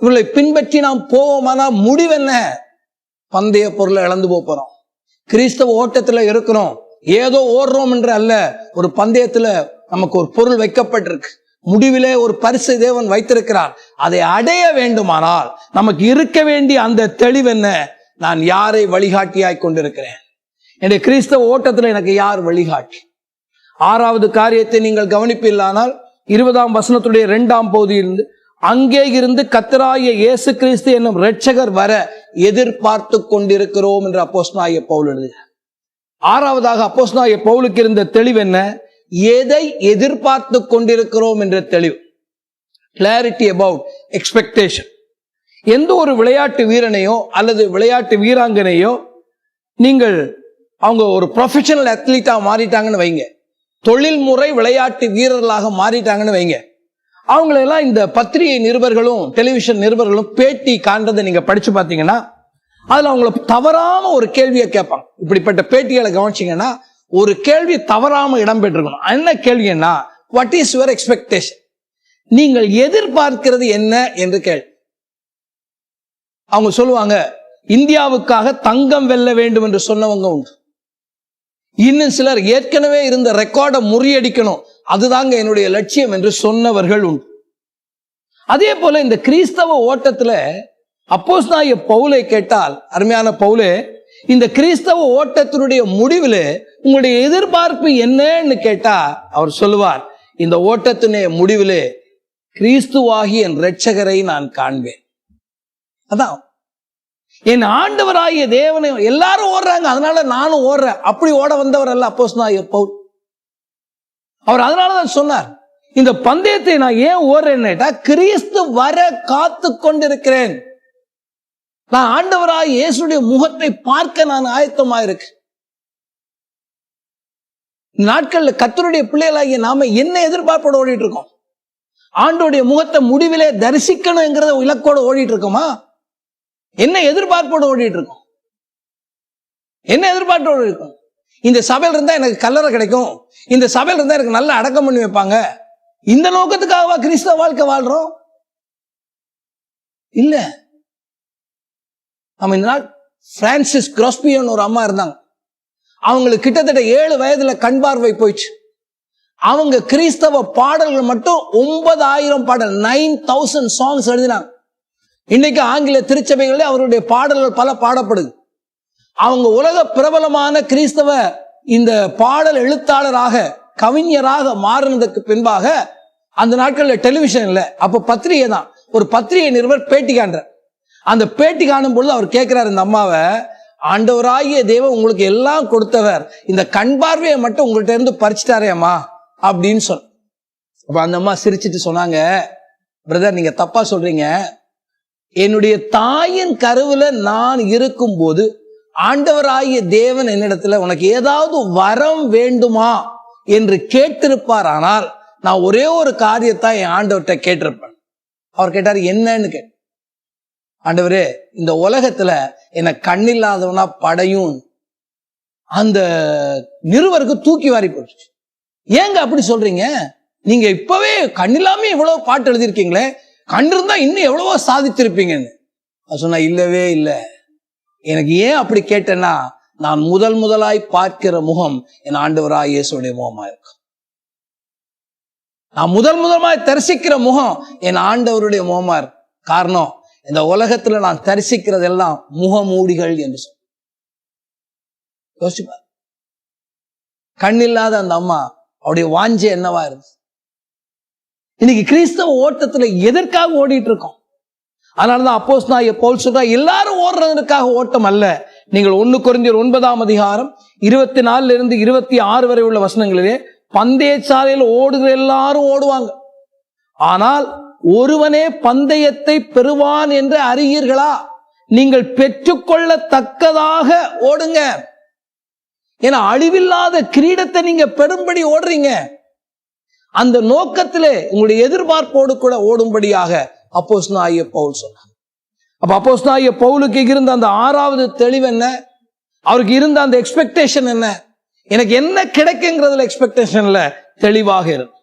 இவர்களை பின்பற்றி நாம் போவோமானா முடிவென்ன? பந்தய பொருளை இழந்து போறோம். கிறிஸ்தவ ஓட்டத்துல இருக்கிறோம், ஏதோ ஓடுறோம் என்று அல்ல. ஒரு பந்தயத்துல நமக்கு ஒரு பொருள் வைக்கப்பட்டிருக்கு, முடிவிலே ஒரு பரிசை தேவன் வைத்திருக்கிறார். அதை அடைய வேண்டுமானால் நமக்கு இருக்க வேண்டிய அந்த தெளிவென்ன? நான் யாரை வழிகாட்டியாய் கொண்டிருக்கிறேன்? என்னுடைய கிறிஸ்தவ ஓட்டத்துல எனக்கு யார் வழிகாட்டி? 6வது காரியத்தை நீங்கள் கவனிப்பில்லானால் 20ஆம் வசனத்துடைய 2ஆம் பகுதியிலிருந்து, அங்கே இருந்து கர்த்தராகிய இயேசு கிறிஸ்து என்னும் இரட்சகர் வர எதிர்பார்த்து கொண்டிருக்கிறோம் என்று அப்போஸ்தலனாகிய பவுல் எழுதுகிறார். 6வதாக அப்போஸ்தலனாகிய பவுலுக்கு இருந்த தெளிவு என்ன? எதை எதிர்பார்த்து கொண்டிருக்கிறோம் என்ற தெளிவு. Clarity about expectation. எந்த ஒரு விளையாட்டு வீரனையோ அல்லது விளையாட்டு வீராங்கனையோ நீங்கள் அவங்க ஒரு ப்ரொஃபஷனல் அத்லீட்டா மாறிட்டாங்கன்னு வைங்க, தொழில்முறை விளையாட்டு வீரர்களாக மாறிட்டாங்கன்னு வைங்க, அவங்களெல்லாம் இந்த பத்திரிகை நிருபர்களும் டெலிவிஷன் நிருபர்களும் பேட்டி காண்றதை நீங்க படிச்சு பார்த்தீங்கன்னா அதுல அவங்கள தவறாம ஒரு கேள்வியை கேட்பாங்க. இப்படிப்பட்ட பேட்டிகளை கவனிச்சீங்கன்னா ஒரு கேள்வி தவறாம இடம்பெற்றிருக்கணும். என்ன கேள்வின்னா, வாட் இஸ் யுவர் எக்ஸ்பெக்டேஷன்? நீங்கள் எதிர்பார்க்கிறது என்ன என்று கேள்வி. அவங்க சொல்லுவாங்க, இந்தியாவுக்காக தங்கம் வெல்ல வேண்டும் என்று சொன்னவங்க உண்டு. இன்னும் சிலர் ஏற்கனவே இருந்த ரெக்கார்டை முறியடிக்கணும், அதுதாங்க என்னுடைய லட்சியம் என்று சொன்னவர்கள் உண்டு. அதே போல இந்த கிறிஸ்தவ ஓட்டத்துல அப்போஸ்தலனாகிய பவுலை கேட்டால், அருமையான பவுலே, இந்த கிறிஸ்தவ ஓட்டத்தினுடைய முடிவில் உங்களுடைய எதிர்பார்ப்பு என்னன்னு கேட்டா அவர் சொல்லுவார், இந்த ஓட்டத்தினுடைய முடிவிலே கிறிஸ்துவாகி என் இரட்சகரை நான் காண்பேன். அதான் என் ஆண்டவராகிய தேவனை. எல்லாரும் ஓடுறாங்க, அதனால நானும் ஓடுறேன். அப்படி ஓட வந்தவர் அல்ல அப்போஸ்தலனாகிய பவுல். அவர் அதனாலதான் சொன்னார், இந்த பந்தயத்தை நான் ஏன் ஓடுறேன்னா, கிறிஸ்து வர காத்து கொண்டிருக்கிறேன். நான் ஆண்டவராய் இயேசுடைய முகத்தை பார்க்க நான் ஆயத்தமா இருக்கு. நாட்கள்ல கர்த்தருடைய பிள்ளைகளாகிய நாம என்ன எதிர்பார்ப்போடு ஓடிட்டு இருக்கோம்? ஆண்டோடைய முகத்தை முடிவிலே தரிசிக்கணும்ங்கிறத இலக்கோடு ஓடிட்டு இருக்கோமா? என்ன எதிர்பார்ப்போடு ஓடிட்டு இருக்கோம்? என்ன எதிர்பார்ப்போடு இருக்கும்? இந்த சபையில் இருந்தா எனக்கு கல்லறை கிடைக்கும், இந்த சபையில் இருந்தா எனக்கு நல்ல அடக்கம் பண்ணி வைப்பாங்க, இந்த நோக்கத்துக்காகவா கிறிஸ்தவ வாழ்க்கை வாழ்றோம்? இல்ல. நம்ம இந்த நாள் பிரான்சிஸ் கிராஸ்பியன் ஒரு அம்மா இருந்தாங்க. அவங்களுக்கு கிட்டத்தட்ட 7 வயதுல கண் பார்வை போயிடுச்சு. அவங்க கிறிஸ்தவ பாடல்கள் மட்டும் 9000 பாடல், 9000 சாங்ஸ் எழுதினாங்க. இன்னைக்கு ஆங்கில திருச்சபைகளில் அவருடைய பாடல்கள் பல பாடப்படுது. அவங்க உலக பிரபலமான கிறிஸ்தவ இந்த பாடல் எழுத்தாளராக, கவிஞராக மாறினதுக்கு பின்பாக, அந்த நாட்களில் டெலிவிஷன் இல்லை, அப்ப பத்திரிகை தான். ஒரு பத்திரிகை நிருபர் பேட்டி காண்றார். அந்த பேட்டி காணும் பொழுது அவர் கேட்கிறார் இந்த அம்மாவை, ஆண்டவராகிய தேவன் உங்களுக்கு எல்லாம் கொடுத்தவர், இந்த கண் பார்வையை மட்டும் உங்கள்கிட்ட இருந்து பறிச்சுட்டாரே அம்மா அப்படின்னு சொன்ன. அப்ப அந்த அம்மா சிரிச்சிட்டு சொன்னாங்க, பிரதர் நீங்க தப்பா சொல்றீங்க. என்னுடைய தாயின் கருவுல நான் இருக்கும் போது ஆண்டவராகிய தேவன் என்னிடத்துல உனக்கு ஏதாவது வரம் வேண்டுமா என்று கேட்டிருப்பார். ஆனால் நான் ஒரே ஒரு காரியத்தை என் ஆண்டவர்கிட்ட கேட்டிருப்பேன். அவர் கேட்டார், என்னன்னு கேட்ட. ஆண்டவரே, இந்த உலகத்துல என்ன கண்ணில்லாதவனா படையும் அந்த நிருபருக்கு தூக்கி வாரி போச்சு. ஏங்க அப்படி சொல்றீங்க? நீங்க இப்பவே கண்ணில்லாம இவ்வளவு பாட்டு எழுதிருக்கீங்களே, கண்ணு இருந்தா இன்னும் எவ்வளவோ சாதித்திருப்பீங்கன்னு. சொன்னா, இல்லவே இல்லை. எனக்கு ஏன் அப்படி கேட்டேன்னா, நான் முதலாய் பார்க்கிற முகம் என் ஆண்டவராய் இயேசுடைய முகமா இருக்கும். நான் முதலாய் தரிசிக்கிற முகம் என் ஆண்டவருடைய முகமா இருக்கும். காரணம், இந்த உலகத்துல நான் தரிசிக்கிறதெல்லாம் முகமூடிகள் என்று சொல்ல. யோசிப்பார். கண்ணில்லாத அந்த அம்மா அவருடைய வாஞ்சை என்னவா இருந்துச்சு? இன்னைக்கு கிறிஸ்தவ ஓட்டத்துல எதற்காக ஓடிட்டு இருக்கோம்? அதனாலதான் அப்போஸ்தலனாகிய பவுல் சொல்றார், எல்லாரும் ஓடுறதற்காக ஓட்டம் அல்ல. நீங்கள் 1 கொரிந்தியர் 9:24-26 வரை உள்ள வசனங்களிலே, பந்தயசாலையில் ஓடுகிற எல்லாரும் ஓடுவாங்க, ஆனால் ஒருவனே பந்தயத்தை பெறுவான் என்று அறியீர்களா? நீங்கள் பெற்றுக்கொள்ளத்தக்கதாக ஓடுங்க. ஏன்னா அழிவில்லாத கிரீடத்தை நீங்க பெறும்படி ஓடுறீங்க. அந்த நோக்கத்திலே உங்களுடைய எதிர்பார்ப்போடு கூட ஓடும்படியாக அப்போஸ்தலனாகிய பவுல் சொன்னார். அப்ப அப்போஸ்தலனாகிய பவுலுக்கு இருந்த அந்த 6வது தெளிவு என்ன? அவருக்கு இருந்த அந்த எக்ஸ்பெக்டேஷன் என்ன? எனக்கு என்ன கிடைக்குங்கிறதுல எக்ஸ்பெக்டேஷன்ல தெளிவாக இருக்கு.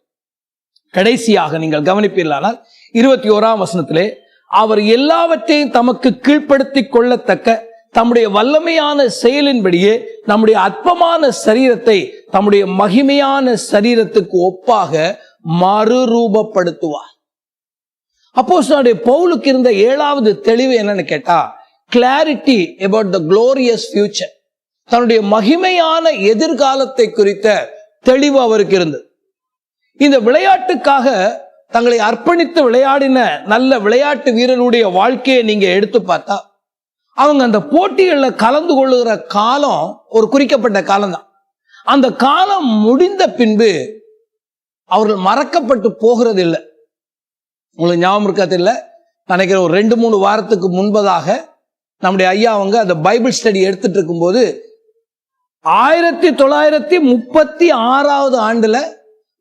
கடைசியாக நீங்கள் கவனிப்பீர்களானால் 21ஆம் வசனத்திலே, அவர் எல்லாவற்றையும் தமக்கு கீழ்ப்படுத்திக் கொள்ளத்தக்க தம்முடைய வல்லமையான செயலின்படியே நம்முடைய அற்பமான சரீரத்தை தம்முடைய மகிமையான சரீரத்துக்கு ஒப்பாக மறுரூபப்படுத்துவார். அப்போஸ்தலனாகிய பவுலுக்கு இருந்த 7வது தெளிவு என்னன்னு கேட்டா, clarity about the glorious future. தன்னுடைய மகிமையான எதிர்காலத்தை குறித்த தெளிவு அவருக்கு இருந்தது. இந்த விளையாட்டுக்காக தங்களை அர்ப்பணித்து விளையாடின நல்ல விளையாட்டு வீரர்களுடைய வாழ்க்கையை நீங்க எடுத்து பார்த்தா, அவங்க அந்த போட்டிகளில் கலந்து கொள்ளுகிற காலம் ஒரு குறிக்கப்பட்ட காலம் தான். அந்த காலம் முடிந்த பின்பு அவர்கள் மறக்கப்பட்டு போகிறது இல்லை. உங்களுக்கு ஞாபகம் இருக்காது இல்லை, நினைக்கிறேன் ஒரு 2-3 வாரத்துக்கு முன்பதாக நம்முடைய ஐயா அவங்க அந்த பைபிள் ஸ்டடி எடுத்துட்டு இருக்கும்போது 1936 ஆண்டுல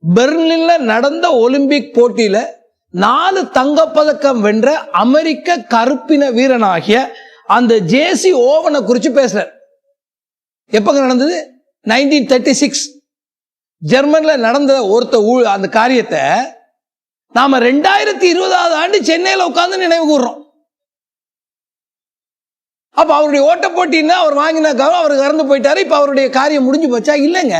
பெர்லின்ல நடந்த ஒலிம்பிக் போட்டியில 4 தங்கப்பதக்கம் வென்ற அமெரிக்க கருப்பின வீரனாகிய அந்த ஜேசி ஓவனை குறிச்சு பேசுறார். எப்பங்க நடந்தது? 1936 ஜெர்மன்ல நடந்த அந்த காரியத்தை நாம 2020 ஆண்டு சென்னையில உட்கார்ந்து நினைவு கூறுறோம். அப்ப அவருடைய ஓட்ட போட்டின்னா அவர் வாங்கினாக்காக அவர் இறந்து போயிட்டாரு, இப்ப அவருடைய காரியம் முடிஞ்சு போச்சா? இல்லைங்க.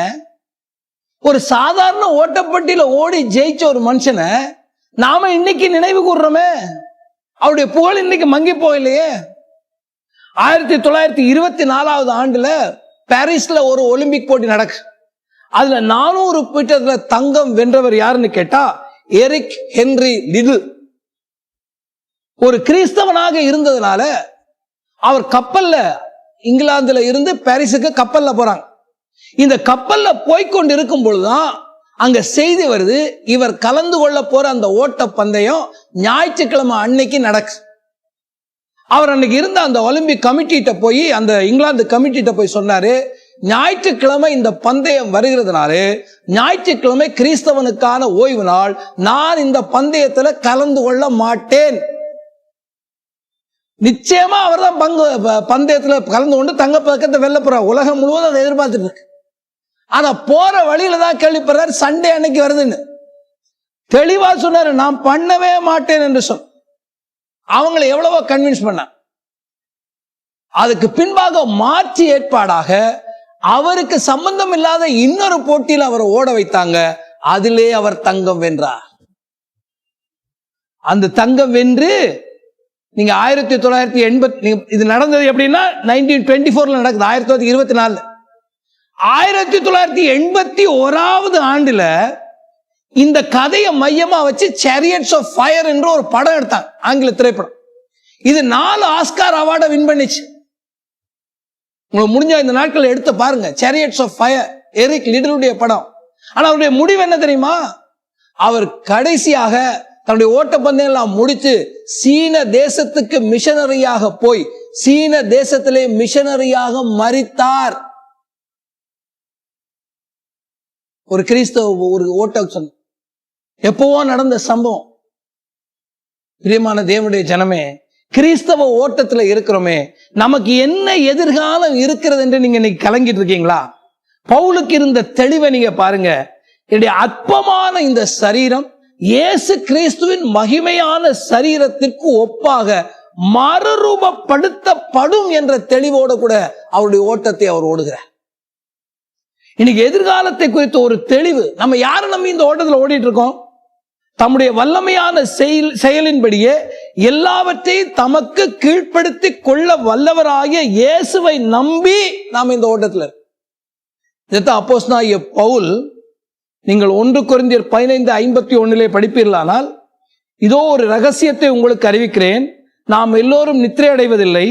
ஒரு சாதாரண ஓட்டப்பட்டியில ஓடி ஜெயிச்ச ஒரு மனுஷனை நாம இன்னைக்கு நினைவு கூறுறோமே, அவருடைய புகழ் இன்னைக்கு மங்கி போகலையே. 1924 ஆண்டுல பாரிஸ்ல ஒரு ஒலிம்பிக் போட்டி நடக்கு. அதுல 400 மீட்டர்ல தங்கம் வென்றவர் யாருன்னு கேட்டா, எரிக் ஹென்றி லிடில். ஒரு கிறிஸ்தவனாக இருந்ததுனால அவர் கப்பல்ல, இங்கிலாந்துல இருந்து பாரிஸுக்கு கப்பல்ல போறாங்க. இந்த கப்பல்ல போய்கொண்டு இருக்கும் பொழுதுதான் அங்க செய்தி வருது, இவர் கலந்து கொள்ள போற அந்த ஓட்ட பந்தயம் ஞாயிற்றுக்கிழமை அன்னைக்கு நடக்கு. அவர் அன்னைக்கு இருந்த அந்த ஒலிம்பிக் கமிட்டிட்ட போய், அந்த இங்கிலாந்து கமிட்டிட்ட போய் சொன்னாரு, ஞாயிற்றுக்கிழமை இந்த பந்தயம் வருகிறதுனால ஞாயிற்றுக்கிழமை கிறிஸ்தவனுக்கான ஓய்வு நாள், நான் இந்த பந்தயத்துல கலந்து கொள்ள மாட்டேன். நிச்சயமா அவர் தான் பந்தயத்துல கலந்து கொண்டு தங்க பதக்கத்தை வெல்ல போறார். உலகம் முழுவதும் அதை எதிர்பார்த்துட்டு இருக்கு. ஆனா போற வழியில தான் கேள்விப்படுறாரு சண்டே அன்னைக்கு வருதுன்னு. தெளிவா சொன்னாரு, நான் பண்ணவே மாட்டேன் என்று சொன்ன. அவங்களை எவ்வளவோ கன்வின்ஸ் பண்ண. அதுக்கு பின்பாக மாற்று ஏற்பாடாக அவருக்கு சம்பந்தம் இல்லாத இன்னொரு போட்டியில் அவரை ஓட வைத்தாங்க. அதிலே அவர் தங்கம் வென்றார். அந்த தங்கம் வென்று நீங்க 1980 இது நடந்தது எப்படின்னா 1924 நடக்குது. 1924 1981 ஆண்டுல இந்த கதையை மையமா வச்சு சாரியட்ஸ் ஆஃப் ஃபயர் என்ற ஒரு படம் எடுத்தாங்க, ஆங்கில திரைப்படம். இது 4 ஆஸ்கார் அவார்டை வின் பண்ணிச்சு. உங்களுக்கு முடிஞ்ச இந்த நாட்கள் எடுத்து பாருங்க, சாரியட்ஸ் ஆஃப் ஃபயர், எரிக் லிட்டிலுடைய படம். ஆனா அவருடைய முடிவு என்ன தெரியுமா? அவர் கடைசியாக தன்னுடைய ஓட்டப்பந்தயம் எல்லாம் முடித்து சீன தேசத்துக்கு மிஷனரியாக போய் சீன தேசத்திலே மிஷனரியாக மரித்தார். ஒரு கிறிஸ்தவ ஒரு ஓட்டம் எப்பவோ நடந்த சம்பவம். பிரியமான தேவனுடைய ஜனமே, கிறிஸ்தவ ஓட்டத்துல இருக்கிறோமே, நமக்கு என்ன எதிர்காலம் இருக்கிறது என்று நீங்க இன்னைக்கு கலங்கிட்டு இருக்கீங்களா? பவுலுக்கு இருந்த தெளிவை நீங்க பாருங்க. என்னுடைய அற்பமான இந்த சரீரம் இயேசு கிறிஸ்துவின் மகிமையான சரீரத்திற்கு ஒப்பாக மறுரூபப்படுத்தப்படும் என்ற தெளிவோடு கூட அவருடைய ஓட்டத்தை அவர் ஓடுகிறார். இன்னைக்கு எதிர்காலத்தை குறித்த ஒரு தெளிவு. நம்ம யாரை நம்பி இந்த ஓட்டத்தில் ஓடிட்டு இருக்கோம்? தம்முடைய வல்லமையான செயலின்படியே எல்லாவற்றையும் தமக்கு கீழ்ப்படுத்தி கொள்ள வல்லவராகிய இயேசுவை நம்பி நாம் இந்த ஓட்டத்தில். இதைத்தான் அப்போஸ்தலனாகிய பவுல், நீங்கள் 1 கொரிந்தியர் 15:51 படிப்பீர்களானால், இதோ ஒரு ரகசியத்தை உங்களுக்கு அறிவிக்கிறேன், நாம் எல்லோரும் நித்திரை அடைவதில்லை,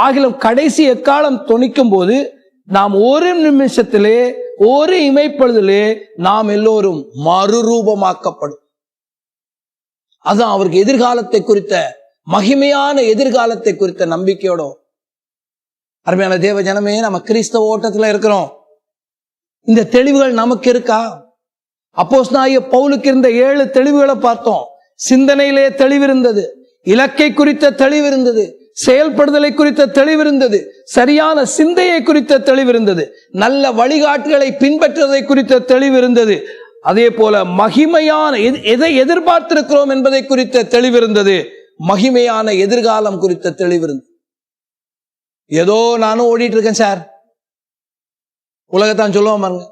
ஆகிலும் கடைசி எக்காலம் தொனிக்கும் போது நாம் ஒரு நிமிஷத்திலே ஒரு இமைப்பொழுதிலே நாம் எல்லோரும் மறுரூபமாக்கப்படும். அதுதான் அவருக்கு எதிர்காலத்தை குறித்த, மகிமையான எதிர்காலத்தை குறித்த நம்பிக்கையோட. அருமையான தேவ ஜனமே, நம்ம கிறிஸ்தவ ஓட்டத்துல இருக்கிறோம். இந்த தெளிவுகள் நமக்கு இருக்கா? அப்போஸ்தலனாகிய பவுலுக்கு இருந்த 7 தெளிவுகளை பார்த்தோம். சிந்தனையிலே தெளிவு இருந்தது, இலக்கை குறித்த தெளிவு இருந்தது, செயல்படுதலை குறித்த தெளிவு இருந்தது, சரியான சிந்தையை குறித்த தெளிவு இருந்தது, நல்ல வழிகாட்டுகளை பின்பற்றுவதை குறித்த தெளிவு இருந்தது. அதே போல மகிமையான எதை எதிர்பார்த்திருக்கிறோம் என்பதை குறித்த தெளிவு இருந்தது, மகிமையான எதிர்காலம் குறித்த தெளிவு இருந்தது. ஏதோ நானும் ஓடிட்டு இருக்கேன் சார், உலகத்தான் சொல்லுவோம் பாருங்க,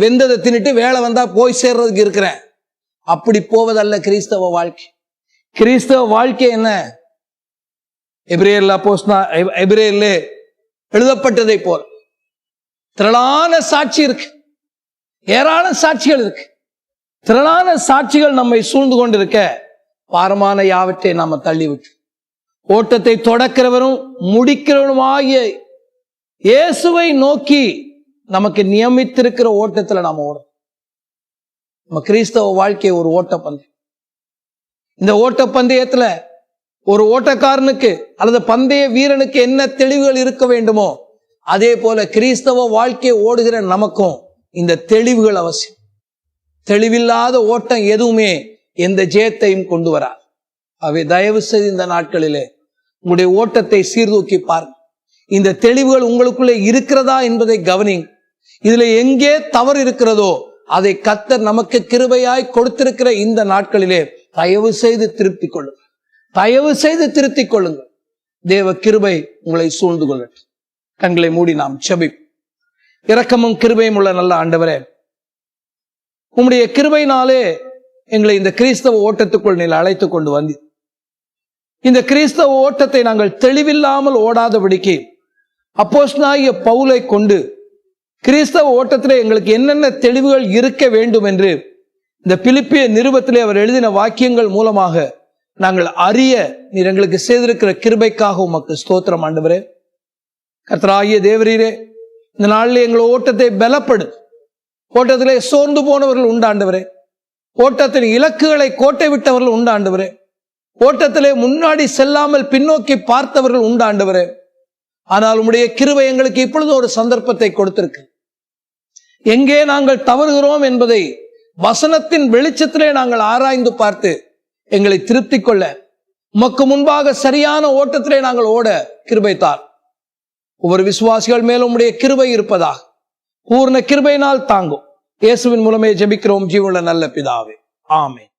வெந்ததை தின்னுட்டு வேலை வந்தா போய் சேர்றதுக்கு இருக்கிறேன். அப்படி போவதல்ல கிறிஸ்தவ வாழ்க்கை. கிறிஸ்தவ வாழ்க்கை என்ன? எபிரேயர்ல எழுதப்பட்டதை போல திரளான சாட்சி இருக்கு, ஏராள சாட்சிகள் இருக்கு. திரளான சாட்சிகள் நம்மை சூழ்ந்து கொண்டிருக்க, பாரமான யாவற்றை நாம தள்ளிவிட்டு ஓட்டத்தை தொடக்கிறவரும் முடிக்கிறவருமாகிய இயேசுவை நோக்கி நமக்கு நியமித்திருக்கிற ஓட்டத்துல நாம ஓடும். நம்ம கிறிஸ்தவ வாழ்க்கை ஒரு ஓட்டப்பந்தயம். இந்த ஓட்டப்பந்தயத்துல ஒரு ஓட்டக்காரனுக்கு அல்லது பந்தய வீரனுக்கு என்ன தெளிவுகள் இருக்க வேண்டுமோ, அதே போல கிறிஸ்தவ வாழ்க்கையை ஓடுகிற நமக்கும் இந்த தெளிவுகள் அவசியம். தெளிவில்லாத ஓட்டம் எதுவுமே எந்த ஜெயத்தையும் கொண்டு வராது. அவை தயவு செய்து இந்த நாட்களிலே உங்களுடைய ஓட்டத்தை சீர்தூக்கி பாருங்க. இந்த தெளிவுகள் உங்களுக்குள்ளே இருக்கிறதா என்பதை கவனிங்க. இதுல எங்கே தவறு இருக்கிறதோ அதை கர்த்தர் நமக்கு கிருபையாய் கொடுத்திருக்கிற இந்த நாட்களிலே தயவு செய்து திருத்திக் கொள்ளுங்கள். தயவு செய்து திருத்திக் கொள்ளுங்கள். தேவ கிருபை உங்களை சூழ்ந்து கொள்ளட்டும். கண்களை மூடி நாம் ஜெபிப்போம். இரக்கமும் கிருபையும் உள்ள நல்ல ஆண்டவரே, உம்முடைய கிருபையினாலே எங்களை இந்த கிறிஸ்தவ ஓட்டத்துக்குள் நீ அழைத்து கொண்டு வந்தீர். இந்த கிறிஸ்தவ ஓட்டத்தை நாங்கள் தெளிவில்லாமல் ஓடாதபடிக்கு அப்போஸ்தலனாகிய பவுலை கொண்டு கிறிஸ்தவ ஓட்டத்திலே எங்களுக்கு என்னென்ன தெளிவுகள் இருக்க வேண்டும் என்று இந்த பிலிப்பிய நிருபத்திலே அவர் எழுதின வாக்கியங்கள் மூலமாக நாங்கள் அறிய நீர் எங்களுக்கு செய்திருக்கிற கிருபைக்காக உமக்கு ஸ்தோத்திரம் ஆண்டவரே. கர்த்தராகிய தேவரீரே, இந்த நாளில் எங்கள் ஓட்டத்தை பலப்படு. ஓட்டத்திலே சோர்ந்து போனவர்கள் உண்டாண்டவரே. ஓட்டத்தின் இலக்குகளை கோட்டை விட்டவர்கள் உண்டாண்டவரே. ஓட்டத்திலே முன்னாடி செல்லாமல் பின்னோக்கி பார்த்தவர்கள் உண்டாண்டவரே. ஆனால் உம்முடைய கிருபை எங்களுக்கு இப்பொழுது ஒரு சந்தர்ப்பத்தை கொடுத்திருக்கு. எங்கே நாங்கள் தவறுகிறோம் என்பதை வசனத்தின் வெளிச்சத்திலே நாங்கள் ஆராய்ந்து பார்த்து எங்களை திருத்திக் கொள்ள உமக்கு முன்பாக சரியான ஓட்டத்திலே நாங்கள் ஓட கிருபை தார். ஒவ்வொரு விசுவாசிகள் மேலும் உம்முடைய கிருபை இருப்பதாக பூர்ண கிருபையினால் தாங்கும். இயேசுவின் மூலமே ஜெபிக்கிறோம் ஜீவனுள்ள நல்ல பிதாவே, ஆமென்.